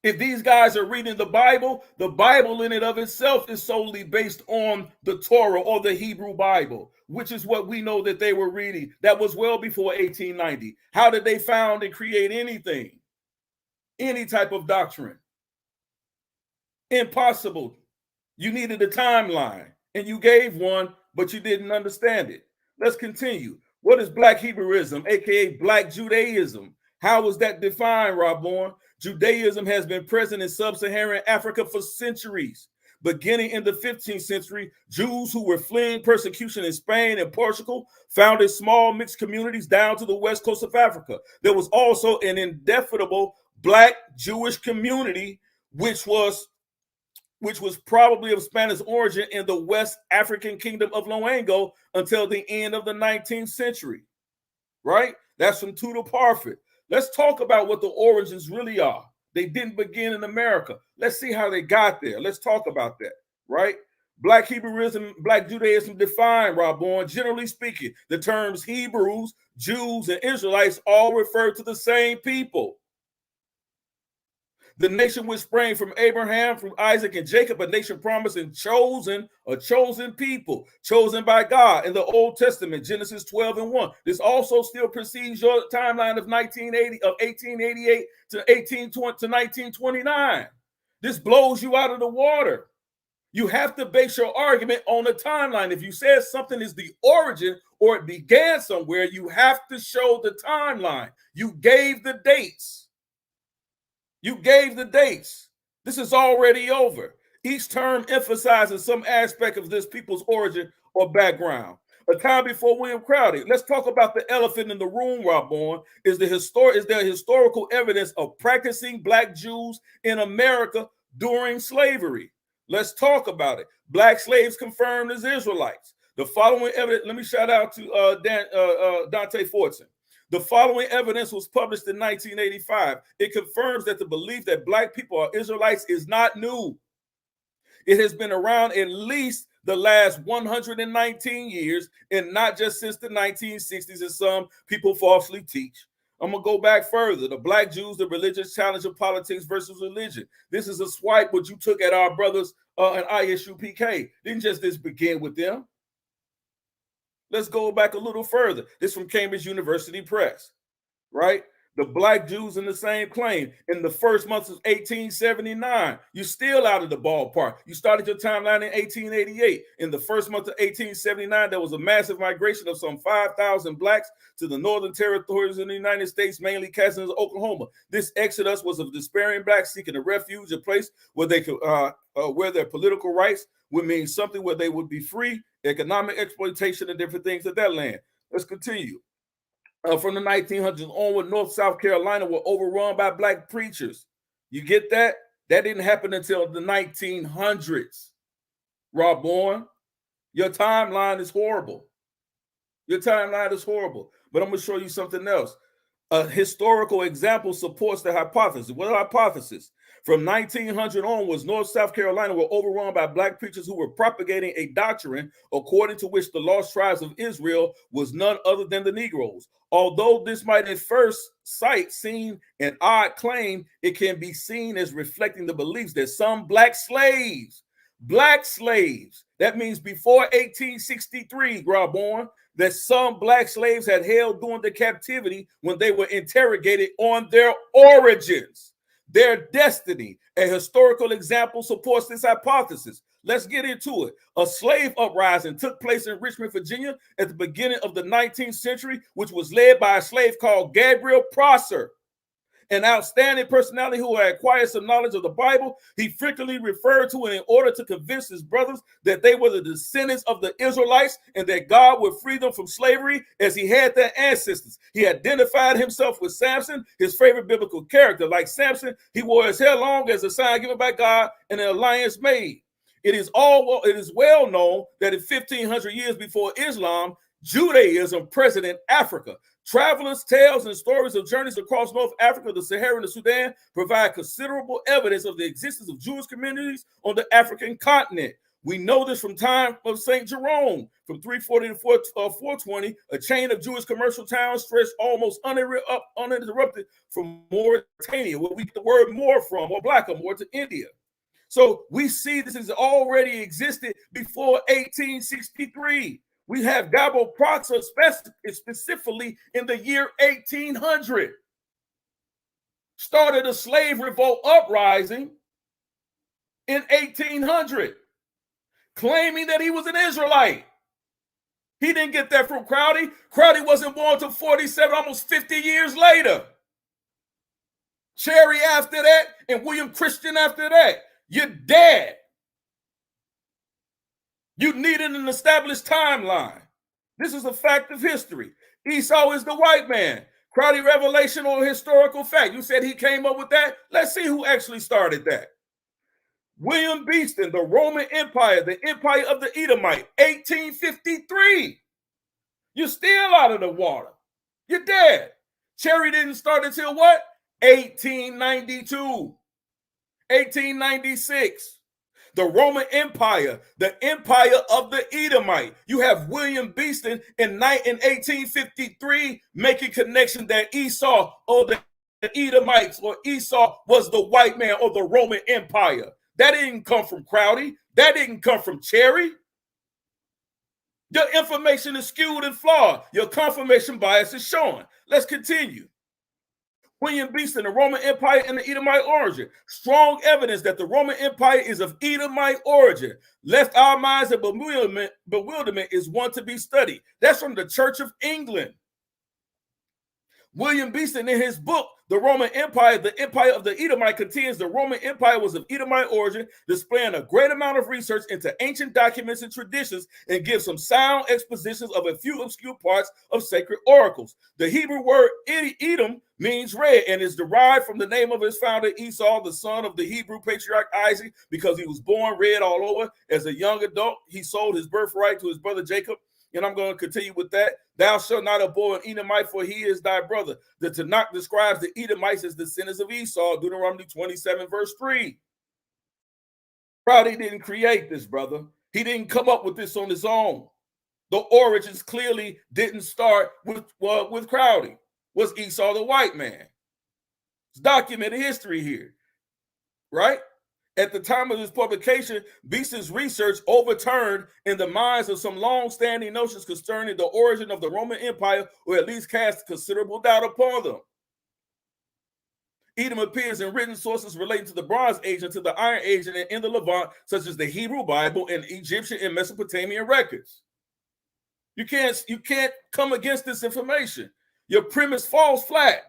If these guys are reading the Bible in and of itself is solely based on the Torah or the Hebrew Bible, which is what we know that they were reading. That was well before 1890. How did they found and create anything? Any type of doctrine? Impossible. You needed a timeline, and you gave one, but you didn't understand it. Let's continue. What is Black Hebrewism, aka Black Judaism? How was that defined, RaBorn? Judaism has been present in sub-Saharan Africa for centuries. Beginning in the 15th century, Jews who were fleeing persecution in Spain and Portugal founded small mixed communities down to the west coast of Africa. There was also an indefinable Black Jewish community, which was probably of Spanish origin in the West African kingdom of Loango until the end of the 19th century, right? That's from Tudor Parfit. Let's talk about what the origins really are. They didn't begin in America. Let's see how they got there. Let's talk about that, right? Black Hebrewism, Black Judaism defined, RaBorn. Generally speaking, the terms Hebrews, Jews, and Israelites all refer to the same people. The nation which sprang from Abraham, from Isaac and Jacob, a nation promised and chosen, a chosen people, chosen by God in the Old Testament, Genesis 12:1. This also still precedes your timeline of 1888 to 1929. This blows you out of the water. You have to base your argument on a timeline. If you say something is the origin or it began somewhere, you have to show the timeline. You gave the dates. You gave the dates. This is already over. Each term emphasizes some aspect of this people's origin or background. A time before William Crowder. Let's talk about the elephant in the room, RaBorn. Is there historical evidence of practicing Black Jews in America during slavery? Let's talk about it. Black slaves confirmed as Israelites. The following evidence, let me shout out to Dante Fortson. The following evidence was published in 1985. It confirms that the belief that Black people are Israelites is not new. It has been around at least the last 119 years, and not just since the 1960s, as some people falsely teach. I'm going to go back further. The Black Jews, the religious challenge of politics versus religion. This is a swipe what you took at our brothers in ISUPK. Didn't just this begin with them. Let's go back a little further. This from Cambridge University Press, right? The Black Jews in the same claim. In the first months of 1879, you're still out of the ballpark. You started your timeline in 1888. In the first month of 1879, there was a massive migration of some 5,000 Blacks to the northern territories in the United States, mainly Kansas and Oklahoma. This exodus was of despairing Blacks seeking a refuge, a place where they could, where their political rights would mean something, where they would be free, economic exploitation and different things of that land. Let's continue. From the 1900s onward, North South Carolina were overrun by Black preachers. You get that? That didn't happen until the 1900s. RaBorn, your timeline is horrible. Your timeline is horrible. But I'm going to show you something else. A historical example supports the hypothesis. What hypothesis? From 1900 onwards, North South Carolina were overrun by black preachers who were propagating a doctrine according to which the lost tribes of Israel was none other than the Negroes. Although this might at first sight seem an odd claim, it can be seen as reflecting the beliefs that some black slaves, that means before 1863, RaBorn, that some black slaves had held during the captivity when they were interrogated on their origins, their destiny. A historical example supports this hypothesis. Let's get into it. A slave uprising took place in Richmond, Virginia at the beginning of the 19th century, which was led by a slave called Gabriel Prosser, an outstanding personality who had acquired some knowledge of the Bible. He frequently referred to it in order to convince his brothers that they were the descendants of the Israelites and that God would free them from slavery as he had their ancestors. He identified himself with Samson, his favorite biblical character. Like Samson, he wore his hair long as a sign given by God and an alliance made. It is well known that in 1500 years before Islam, Judaism present in Africa. Travelers' tales and stories of journeys across North Africa, the Sahara, and the Sudan provide considerable evidence of the existence of Jewish communities on the African continent. We know this from time of St. Jerome, from 340 to 420, a chain of Jewish commercial towns stretched almost uninterrupted from Mauritania, where we get the word more from, or Blackamoor, to India. So we see this has already existed before 1863. We have Gabriel Prosser specifically in the year 1800. Started a slave revolt uprising in 1800, claiming that he was an Israelite. He didn't get that from Crowdy. Crowdy wasn't born until 47, almost 50 years later. Cherry after that, and William Christian after that. You're dead. You needed an established timeline. This is a fact of history. Esau is the white man. Crowdy revelation or historical fact. You said he came up with that. Let's see who actually started that. William Beeston, the Roman Empire, the Empire of the Edomite, 1853. You're still out of the water. You're dead. Cherry didn't start until what? 1892. 1896, the Roman Empire, the Empire of the Edomite. You have William Beeston in 1853 making connection that Esau or the Edomites or Esau was the white man or the Roman Empire. That didn't come from Crowdy. That didn't come from Cherry. Your information is skewed and flawed. Your confirmation bias is showing. Let's continue. William Beeston, the Roman Empire and the Edomite origin. Strong evidence that the Roman Empire is of Edomite origin. Left our minds in bewilderment is one to be studied. That's from the Church of England. William Beeston, in his book, The Roman Empire, the Empire of the Edomite, contends the Roman Empire was of Edomite origin, displaying a great amount of research into ancient documents and traditions, and gives some sound expositions of a few obscure parts of sacred oracles. The Hebrew word Edom means red and is derived from the name of his founder Esau, the son of the Hebrew patriarch Isaac, because he was born red all over. As a young adult, he sold his birthright to his brother Jacob. And I'm going to continue with that. Thou shalt not abhor an Edomite, for he is thy brother. The Tanakh describes the Edomites as descendants of Esau, Deuteronomy 27, verse 3. Crowdy didn't create this, brother. He didn't come up with this on his own. The origins clearly didn't start with Crowdy. Was Esau the white man? It's documented history here, right? At the time of his publication, Beeston's research overturned in the minds of some long-standing notions concerning the origin of the Roman Empire, or at least cast considerable doubt upon them. Edom appears in written sources relating to the Bronze Age and to the Iron Age and in the Levant, such as the Hebrew Bible and Egyptian and Mesopotamian records. You can't come against this information. Your premise falls flat.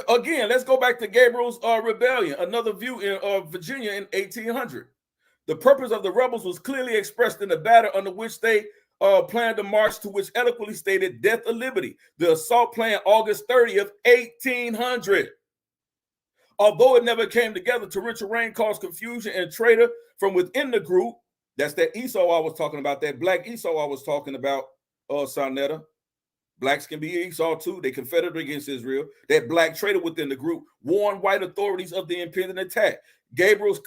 Again, let's go back to Gabriel's rebellion, another view in Virginia in 1800. The purpose of the rebels was clearly expressed in the battle under which they planned to march, to which eloquently stated death or liberty. The assault planned August 30th, 1800. Although it never came together, torrential rain caused confusion and traitor from within the group. That's that Esau I was talking about, that black Esau I was talking about, Sarnetta. Blacks can be Esau too. They confederate against Israel. That black traitor within the group warned white authorities of the impending attack. Gabriel's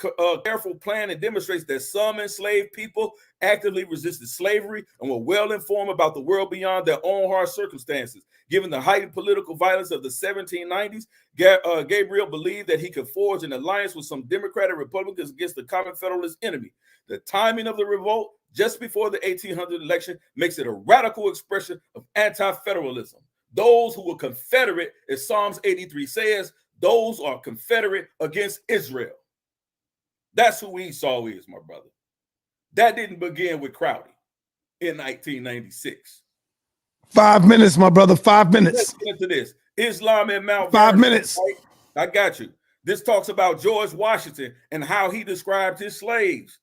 careful plan and demonstrates that some enslaved people actively resisted slavery and were well informed about the world beyond their own harsh circumstances. Given the heightened political violence of the 1790s, Gabriel believed that he could forge an alliance with some Democratic Republicans against the common Federalist enemy. The timing of the revolt, just before the 1800 election, makes it a radical expression of anti-federalism. Those who were Confederate, as Psalms 83 says, those are Confederate against Israel. That's who Esau is, my brother. That didn't begin with Crowdy in 1996. 5 minutes, my brother. 5 minutes. Let's get into this. Islam and Mount 5 Vernon, minutes. right? I got you. This talks about George Washington and how he described his slaves.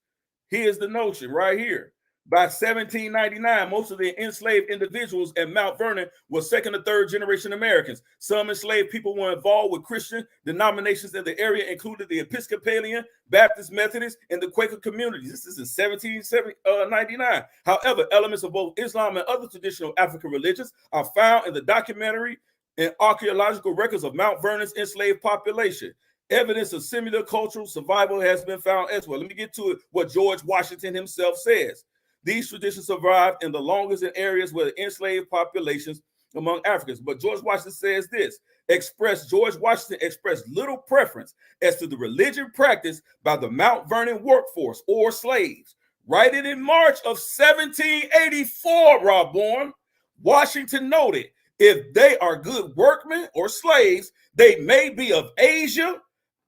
Here's the notion right here. By 1799, most of the enslaved individuals at Mount Vernon were second or third generation Americans. Some enslaved people were involved with Christian denominations in the area, including the Episcopalian, Baptist, Methodist, and the Quaker communities. This is in 1799. However, elements of both Islam and other traditional African religions are found in the documentary and archaeological records of Mount Vernon's enslaved population. Evidence of similar cultural survival has been found as well. Let me get to it, what George Washington himself says. These traditions survived in the longest in areas where the enslaved populations among Africans. But George Washington says this, George Washington expressed little preference as to the religion practiced by the Mount Vernon workforce or slaves. Writing in March of 1784, RaBorn, Washington noted, if they are good workmen or slaves, they may be of Asia,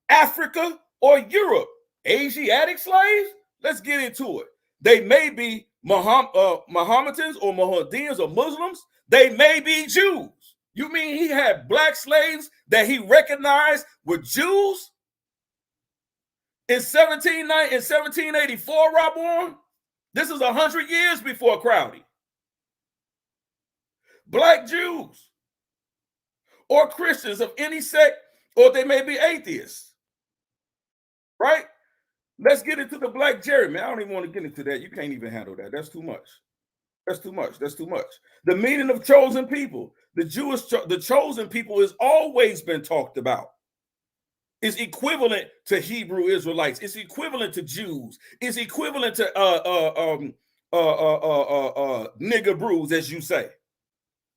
Africa, or Europe. Asiatic slaves? Let's get into it. They may be Mohammedans or Mohammedans or Muslims. They may be Jews. You mean he had black slaves that he recognized were Jews? In 1784, RaBorn? This is 100 years before Crowdy. Black Jews or Christians of any sect, or they may be atheists, right? Let's get into the black Jerry, man. I don't even want to get into that. You can't even handle that. That's too much. That's too much. That's too much. The meaning of chosen people. The chosen people has always been talked about. It's equivalent to Hebrew Israelites. It's equivalent to Jews. It's equivalent to nigger brews, as you say.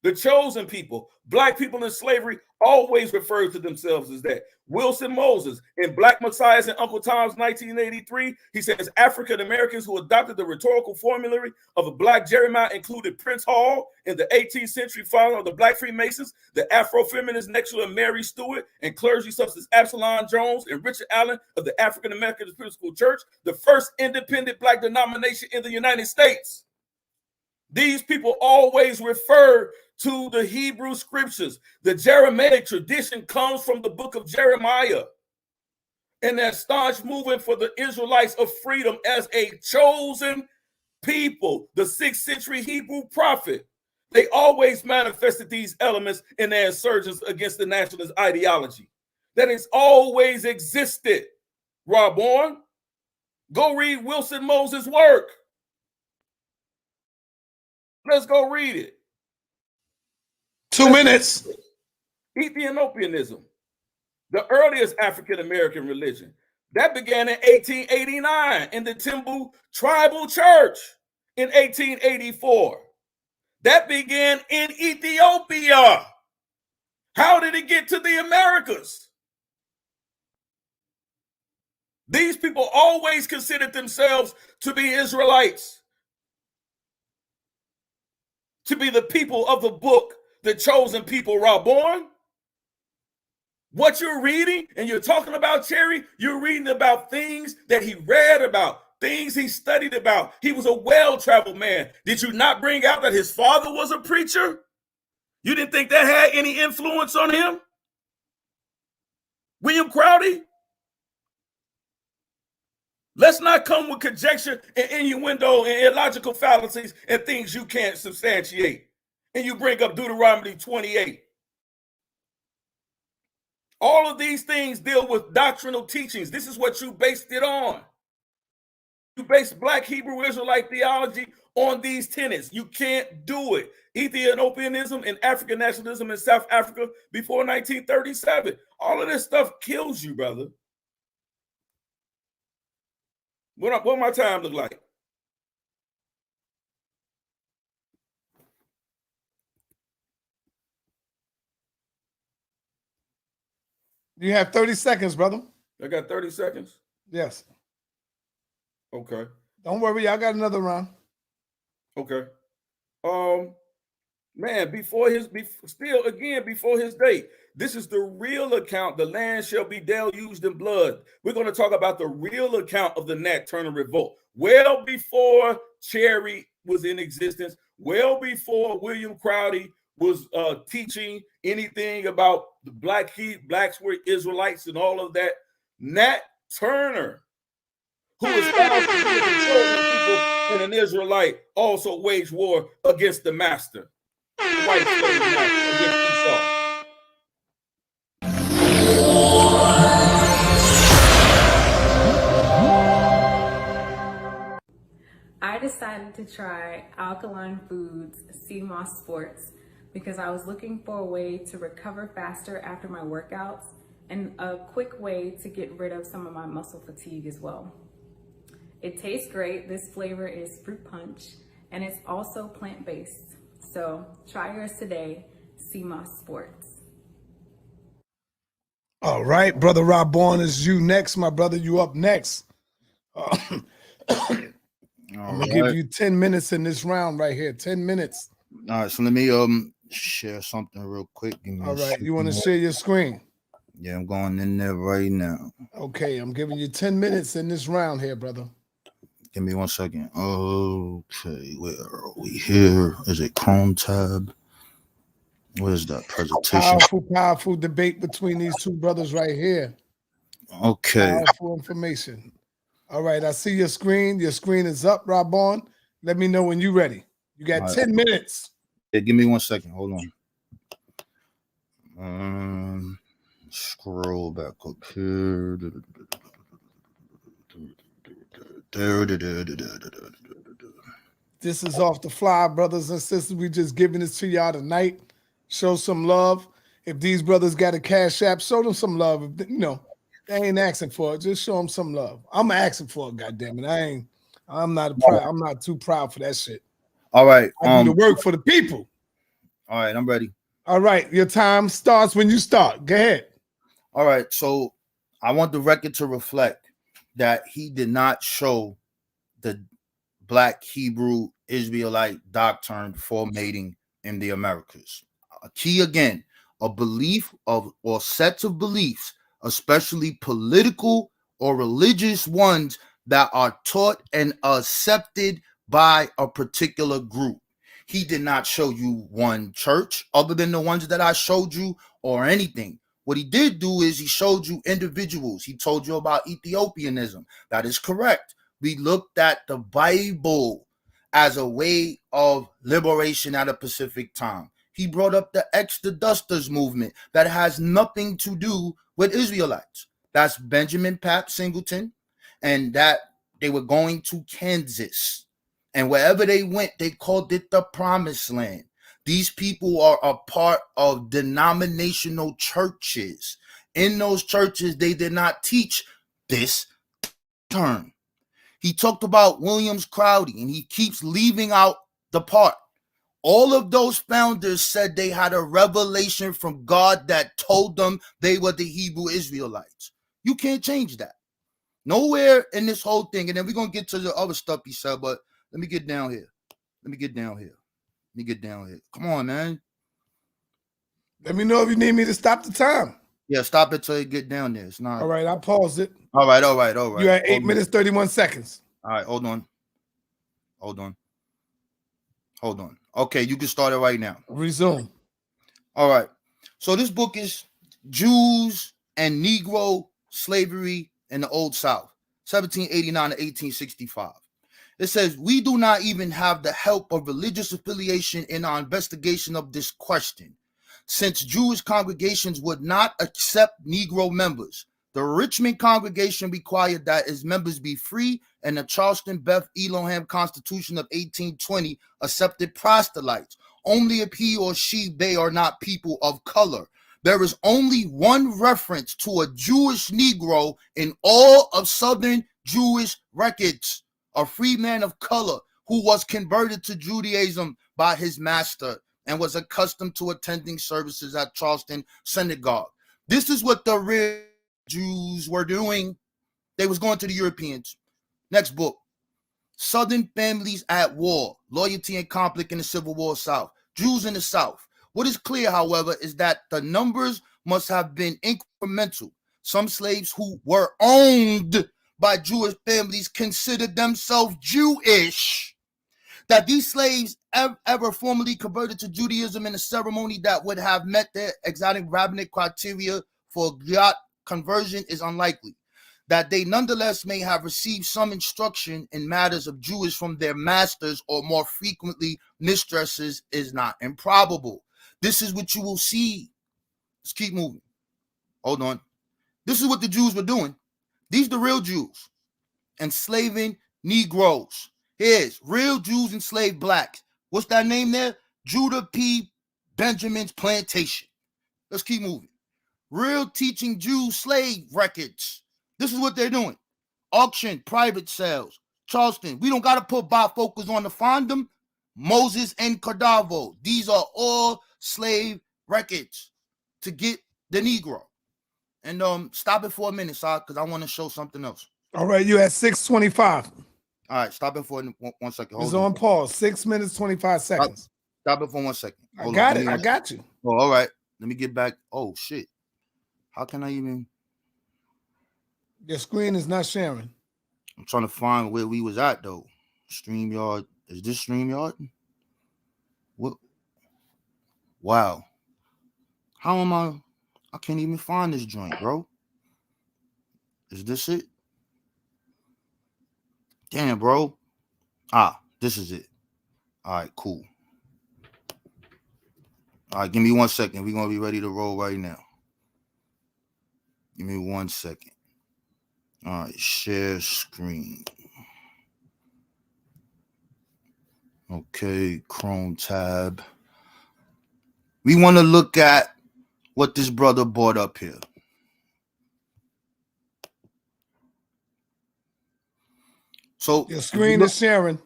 The chosen people, black people in slavery, always refer to themselves as that. Wilson Moses in Black Messiahs and Uncle Tom's 1983, he says African Americans who adopted the rhetorical formulary of a black Jeremiah included Prince Hall in the 18th century, founder of the Black Freemasons, the Afro-feminist Nexua Mary Stewart, and clergy such as Absalom Jones and Richard Allen of the African American Episcopal Church, the first independent black denomination in the United States. These people always refer to the Hebrew scriptures. The Jeremitic tradition comes from the book of Jeremiah. And that staunch movement for the Israelites of freedom as a chosen people, the 6th century Hebrew prophet. They always manifested these elements in their insurgence against the nationalist ideology. That has always existed. RaBorn, go read Wilson Moses' work. Let's go read it. 2 minutes. Ethiopianism, the earliest African-American religion, that began in 1889 in the Timbu Tribal Church in 1884. That began in Ethiopia. How did it get to the Americas? These people always considered themselves to be Israelites, to be the people of the book, the chosen people, RaBorn. What you're reading and you're talking about, Cherry, you're reading about things that he read about, things he studied about. He was a well-traveled man. Did you not bring out that his father was a preacher? You didn't think that had any influence on him? William Crowdy? Let's not come with conjecture and innuendo and illogical fallacies and things you can't substantiate. And you bring up Deuteronomy 28. All of these things deal with doctrinal teachings. This is what you based it on. You base Black Hebrew Israelite theology on these tenets. You can't do it. Ethiopianism and African nationalism in South Africa before 1937. All of this stuff kills you, brother. What my time look like? You have 30 seconds, brother. I got 30 seconds. Yes. Okay. Don't worry, I got another round. Okay. Man, before his date. This is the real account. The land shall be deluged in blood. We're going to talk about the real account of the Nat Turner Revolt. Well before Cherry was in existence, well before William Crowdy was teaching anything about the blacks were Israelites and all of that. Nat Turner, who is found to be a chosen people and an Israelite, also waged war against the master, the white slave master, against Esau. I decided to try Alkaline Foods CMOS Sports because I was looking for a way to recover faster after my workouts and a quick way to get rid of some of my muscle fatigue as well. It tastes great. This flavor is fruit punch and it's also plant-based. So try yours today, CMOS Sports. All right, brother RaBorn, is you next, my brother. You up next. I'm gonna give you 10 minutes in this round right here. 10 minutes. All right, so let me share something real quick. All right, you want to share your screen? Yeah, I'm going in there right now. Okay, I'm giving you 10 minutes in this round here, brother. Give me 1 second. Okay, where are we here? Is it Chrome tab? What is that presentation? Powerful debate between these two brothers right here. Okay. Powerful information. All right, I see your screen. Your screen is up, RaBorn. Let me know when you're ready. You got 10 minutes. Yeah, give me 1 second. Hold on. Scroll back up here. This is off the fly, brothers and sisters. We just giving this to y'all tonight. Show some love. If these brothers got a cash app, show them some love. If, you know, they ain't asking for it. Just show them some love. I'm asking for it, goddammit. I'm not too proud for that shit. All right. I do the work for the people. All right, I'm ready. All right, your time starts when you start. Go ahead. All right, so I want the record to reflect that he did not show the Black Hebrew Israelite doctrine for mating in the Americas. A key again, a belief of or sets of beliefs, especially political or religious ones that are taught and accepted by a particular group. He did not show you one church other than the ones that I showed you or anything. What he did do is he showed you individuals. He told you about Ethiopianism. That is correct. We looked at the Bible as a way of liberation at a specific time. He brought up the Exodusters movement that has nothing to do with Israelites. That's Benjamin Pap Singleton, and that they were going to Kansas. And wherever they went, they called it the Promised Land. These people are a part of denominational churches. In those churches, they did not teach this term. He talked about Williams Crowdy, and he keeps leaving out the part. All of those founders said they had a revelation from God that told them they were the Hebrew Israelites. You can't change that. Nowhere in this whole thing, and then we're going to get to the other stuff he said, but let me get down here. Come on, man. Let me know if you need me to stop the time. Yeah, stop it till you get down there. It's not. All right, I paused it. All right. You had 8 minutes, 31 seconds. All right, hold on. Okay, you can start it right now. Resume. All right. So this book is Jews and Negro Slavery in the Old South, 1789 to 1865. It says, we do not even have the help of religious affiliation in our investigation of this question, since Jewish congregations would not accept Negro members. The Richmond congregation required that its members be free, and the Charleston Beth Elohim Constitution of 1820 accepted proselytes only if he or she, they are not people of color. There is only one reference to a Jewish Negro in all of Southern Jewish records, a free man of color who was converted to Judaism by his master and was accustomed to attending services at Charleston Synagogue. This is what the real Jews were doing. They was going to the Europeans. Next book, Southern Families at War, Loyalty and Conflict in the Civil War South, Jews in the South. What is clear, however, is that the numbers must have been incremental. Some slaves who were owned by Jewish families considered themselves Jewish. That these slaves ever formally converted to Judaism in a ceremony that would have met their exotic rabbinic criteria for Giat conversion is unlikely. That they nonetheless may have received some instruction in matters of Jewish from their masters or more frequently mistresses is not improbable. This is what you will see. Let's keep moving. Hold on. This is what the Jews were doing. These are the real Jews. Enslaving Negroes. Here's real Jews enslaved blacks. What's that name there? Judah P. Benjamin's Plantation. Let's keep moving. Real teaching Jews slave records. This is what they're doing. Auction, private sales. Charleston. We don't got to put bifocals on to find them. Moses and Cordavo. These are all slave records to get the Negro. And stop it for a minute, sir, because I want to show something else. All right, you at 6:25. All right, stop it for one second. Hold It's on pause. 6 minutes, 25 seconds. Stop it for 1 second. I got it. I got you. Oh, all right. Let me get back. Oh, shit. How can I even? Your screen is not sharing. I'm trying to find where we was at, though. StreamYard. Is this StreamYard? What? Wow. How am I? I can't even find this joint, bro. Is this it? Damn, bro. This is it. All right, cool. All right, give me 1 second. We're going to be ready to roll right now. Give me 1 second. All right, share screen. Okay, Chrome tab. We want to look at what this brother brought up here. So your screen is sharing.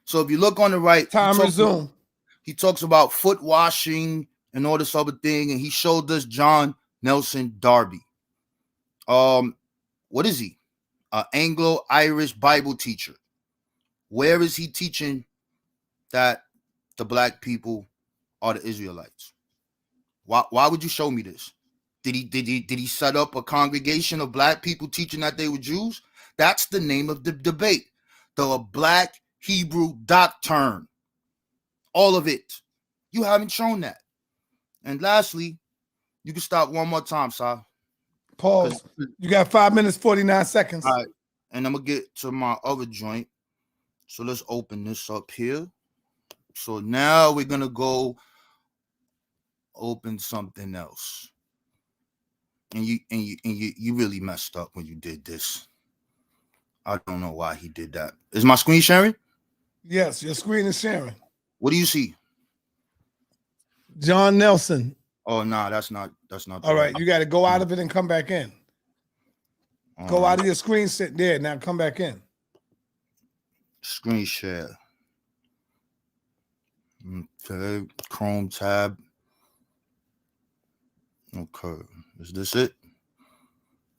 So if you look on the right, time resume. He talks about foot washing and all this other thing, and he showed us John Nelson Darby. What is he? An Anglo-Irish Bible teacher. Where is he teaching that the black people are the Israelites? Why would you show me this? Did he set up a congregation of black people teaching that they were Jews? That's the name of the debate. The Black Hebrew Doctrine. All of it. You haven't shown that. And lastly, you can stop one more time, sir. Pause. You got 5 minutes, 49 seconds. All right. And I'm going to get to my other joint. So let's open this up here. So now we're going to go open something else. And you really messed up when you did this. I don't know why he did that. Is my screen sharing? Yes, your screen is sharing. What do you see? John Nelson. Oh, no, that's not. All right, you got to go out of it and come back in. Go out of your screen, sit there. Now come back in. Screen share. Okay, Chrome tab. Okay, is this it?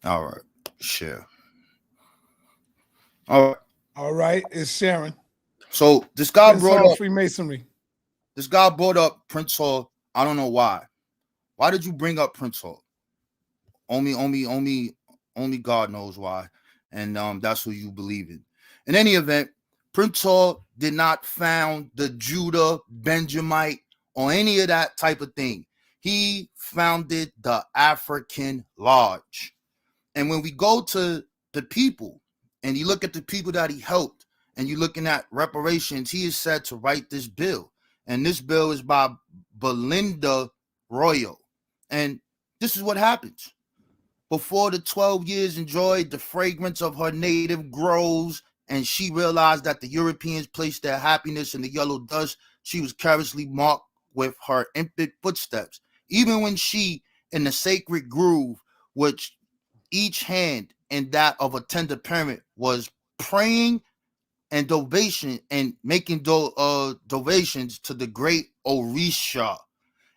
All right, share. All right, it's sharing. So this guy brought up Freemasonry. This guy brought up Prince Hall. I don't know why. Why did you bring up Prince Hall? Only God knows why. And that's who you believe in. In any event, Prince Hall did not found the Judah, Benjamite, or any of that type of thing. He founded the African Lodge. And when we go to the people, and you look at the people that he helped, and you're looking at reparations, he is said to write this bill. And this bill is by Belinda Royal. And this is what happens. before the 12 years enjoyed the fragrance of her native groves, and she realized that the Europeans placed their happiness in the yellow dust, she was carelessly marked with her infant footsteps. Even when she, in the sacred groove, which each hand in that of a tender parent, was praying and donation and making donations to the great Orisha,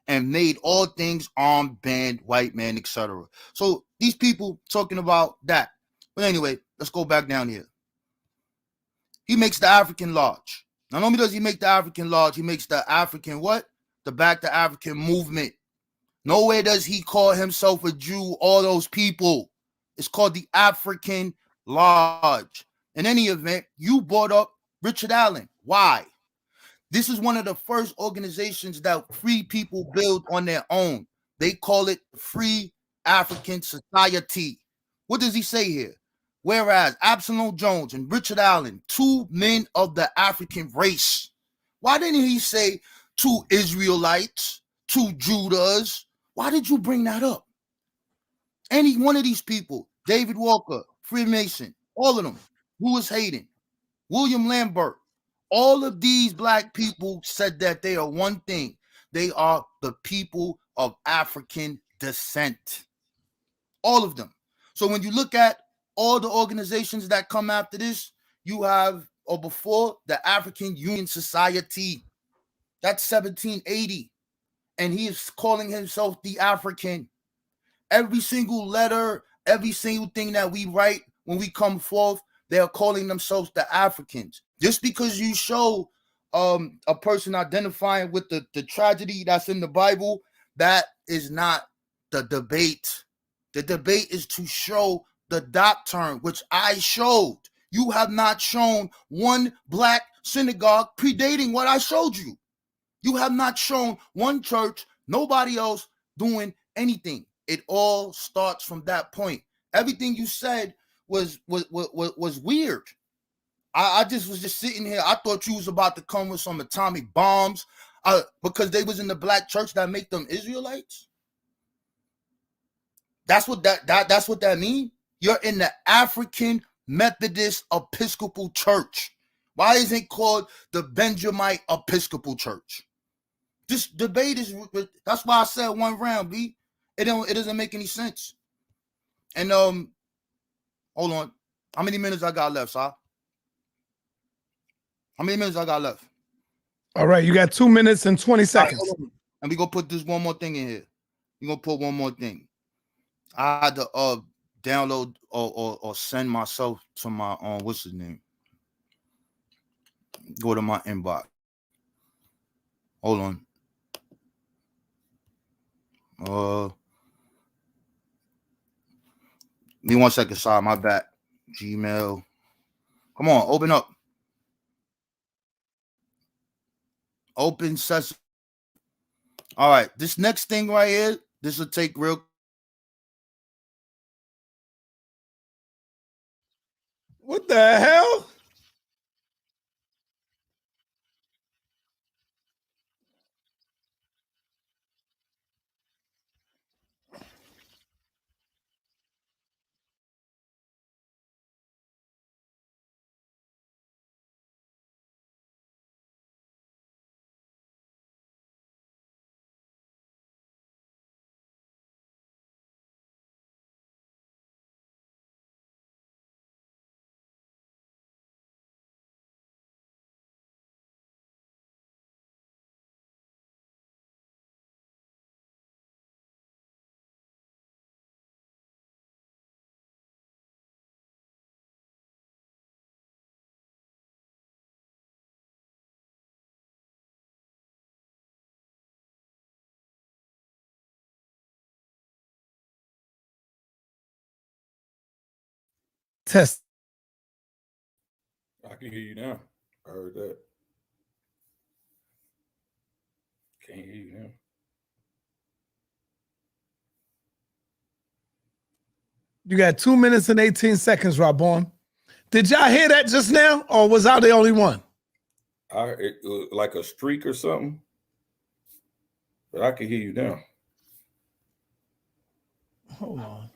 and made all things armband, white man, etc. So these people talking about that. But anyway, let's go back down here. He makes the African Lodge. Not only does he make the African Lodge, he makes the African what? The Back to African movement. Nowhere does he call himself a Jew, all those people. It's called the African Lodge. In any event, you brought up Richard Allen. Why? This is one of the first organizations that free people build on their own. They call it Free African Society. What does he say here? Whereas Absalom Jones and Richard Allen, two men of the African race. Why didn't he say two Israelites, two Judahs? Why did you bring that up? Any one of these people, David Walker, Freemason, all of them, who was hating, William Lambert, all of these black people said that they are one thing. They are the people of African descent. All of them. So when you look at all the organizations that come after this, you have, or before, the African Union Society. That's 1780. And he is calling himself the African. Every single letter, every single thing that we write when we come forth, they are calling themselves the Africans. Just because you show a person identifying with the tragedy that's in the Bible, that is not the debate. The debate is to show the doctrine, which I showed. You have not shown one black synagogue predating what I showed you. You have not shown one church, nobody else doing anything. It all starts from that point. Everything you said was weird. I just was just sitting here. I thought you was about to come with some atomic bombs because they was in the black church that make them Israelites. That's what that's what that means. You're in the African Methodist Episcopal Church. Why isn't it called the Benjamite Episcopal Church? This debate is, that's why I said one round, B. It doesn't make any sense. And hold on. How many minutes I got left, sir? How many minutes I got left? All right, you got 2 minutes and 20 seconds. Right, and we gonna put this one more thing in here. We're gonna put one more thing. I had to download or send myself to my what's his name? Go to my inbox. Hold on. Give me 1 second, sorry, my bad. Gmail. Come on, open up. Open session. All right, this next thing right here, this will take real. What the hell? Test. I can hear you now. I heard that. Can't hear you now. You got 2 minutes and 18 seconds, RaBorn. Did y'all hear that just now, or was I the only one? It like a streak or something, but I can hear you now. Hold on.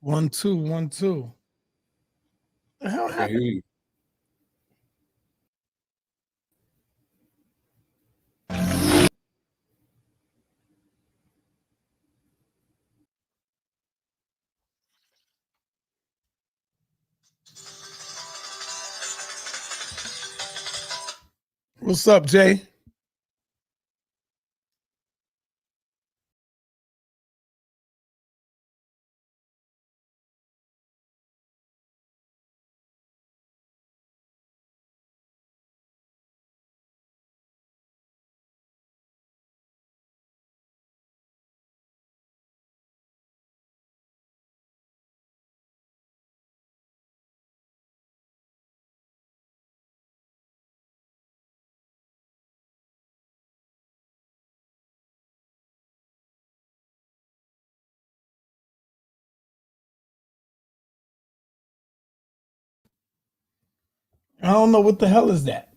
1 2 1 2. The hell I can happened? hear you. What's up, Jay? I don't know what the hell is that.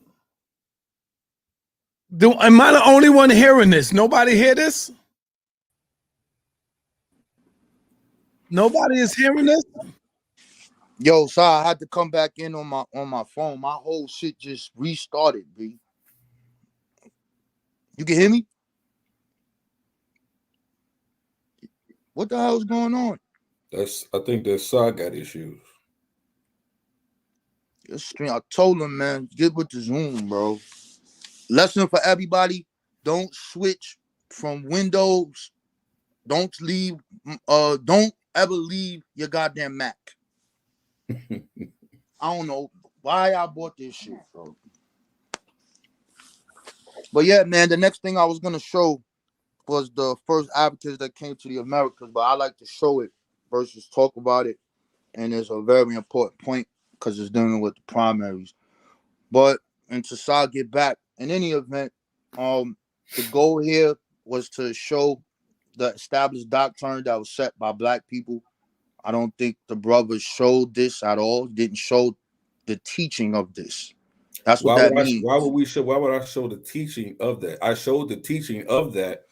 Am I the only one hearing this? Nobody hear this? Nobody is hearing this? Yo, so I had to come back in on my phone. My whole shit just restarted, B. You can hear me? What the hell is going on? I think that side got issues. This stream, I told him, man, get with the Zoom, bro. Lesson for everybody: don't switch from Windows. Don't leave. Don't ever leave your goddamn Mac. I don't know why I bought this shit, bro. But yeah, man, the next thing I was gonna show was the first advocates that came to the Americas, but I like to show it versus talk about it, and it's a very important point because it's dealing with the primaries. But and to get back, in any event, the goal here was to show the established doctrine that was set by black people. I don't think the brothers showed this at all. Didn't show the teaching of this. That's what that means. Why would I show the teaching of that? I showed the teaching of that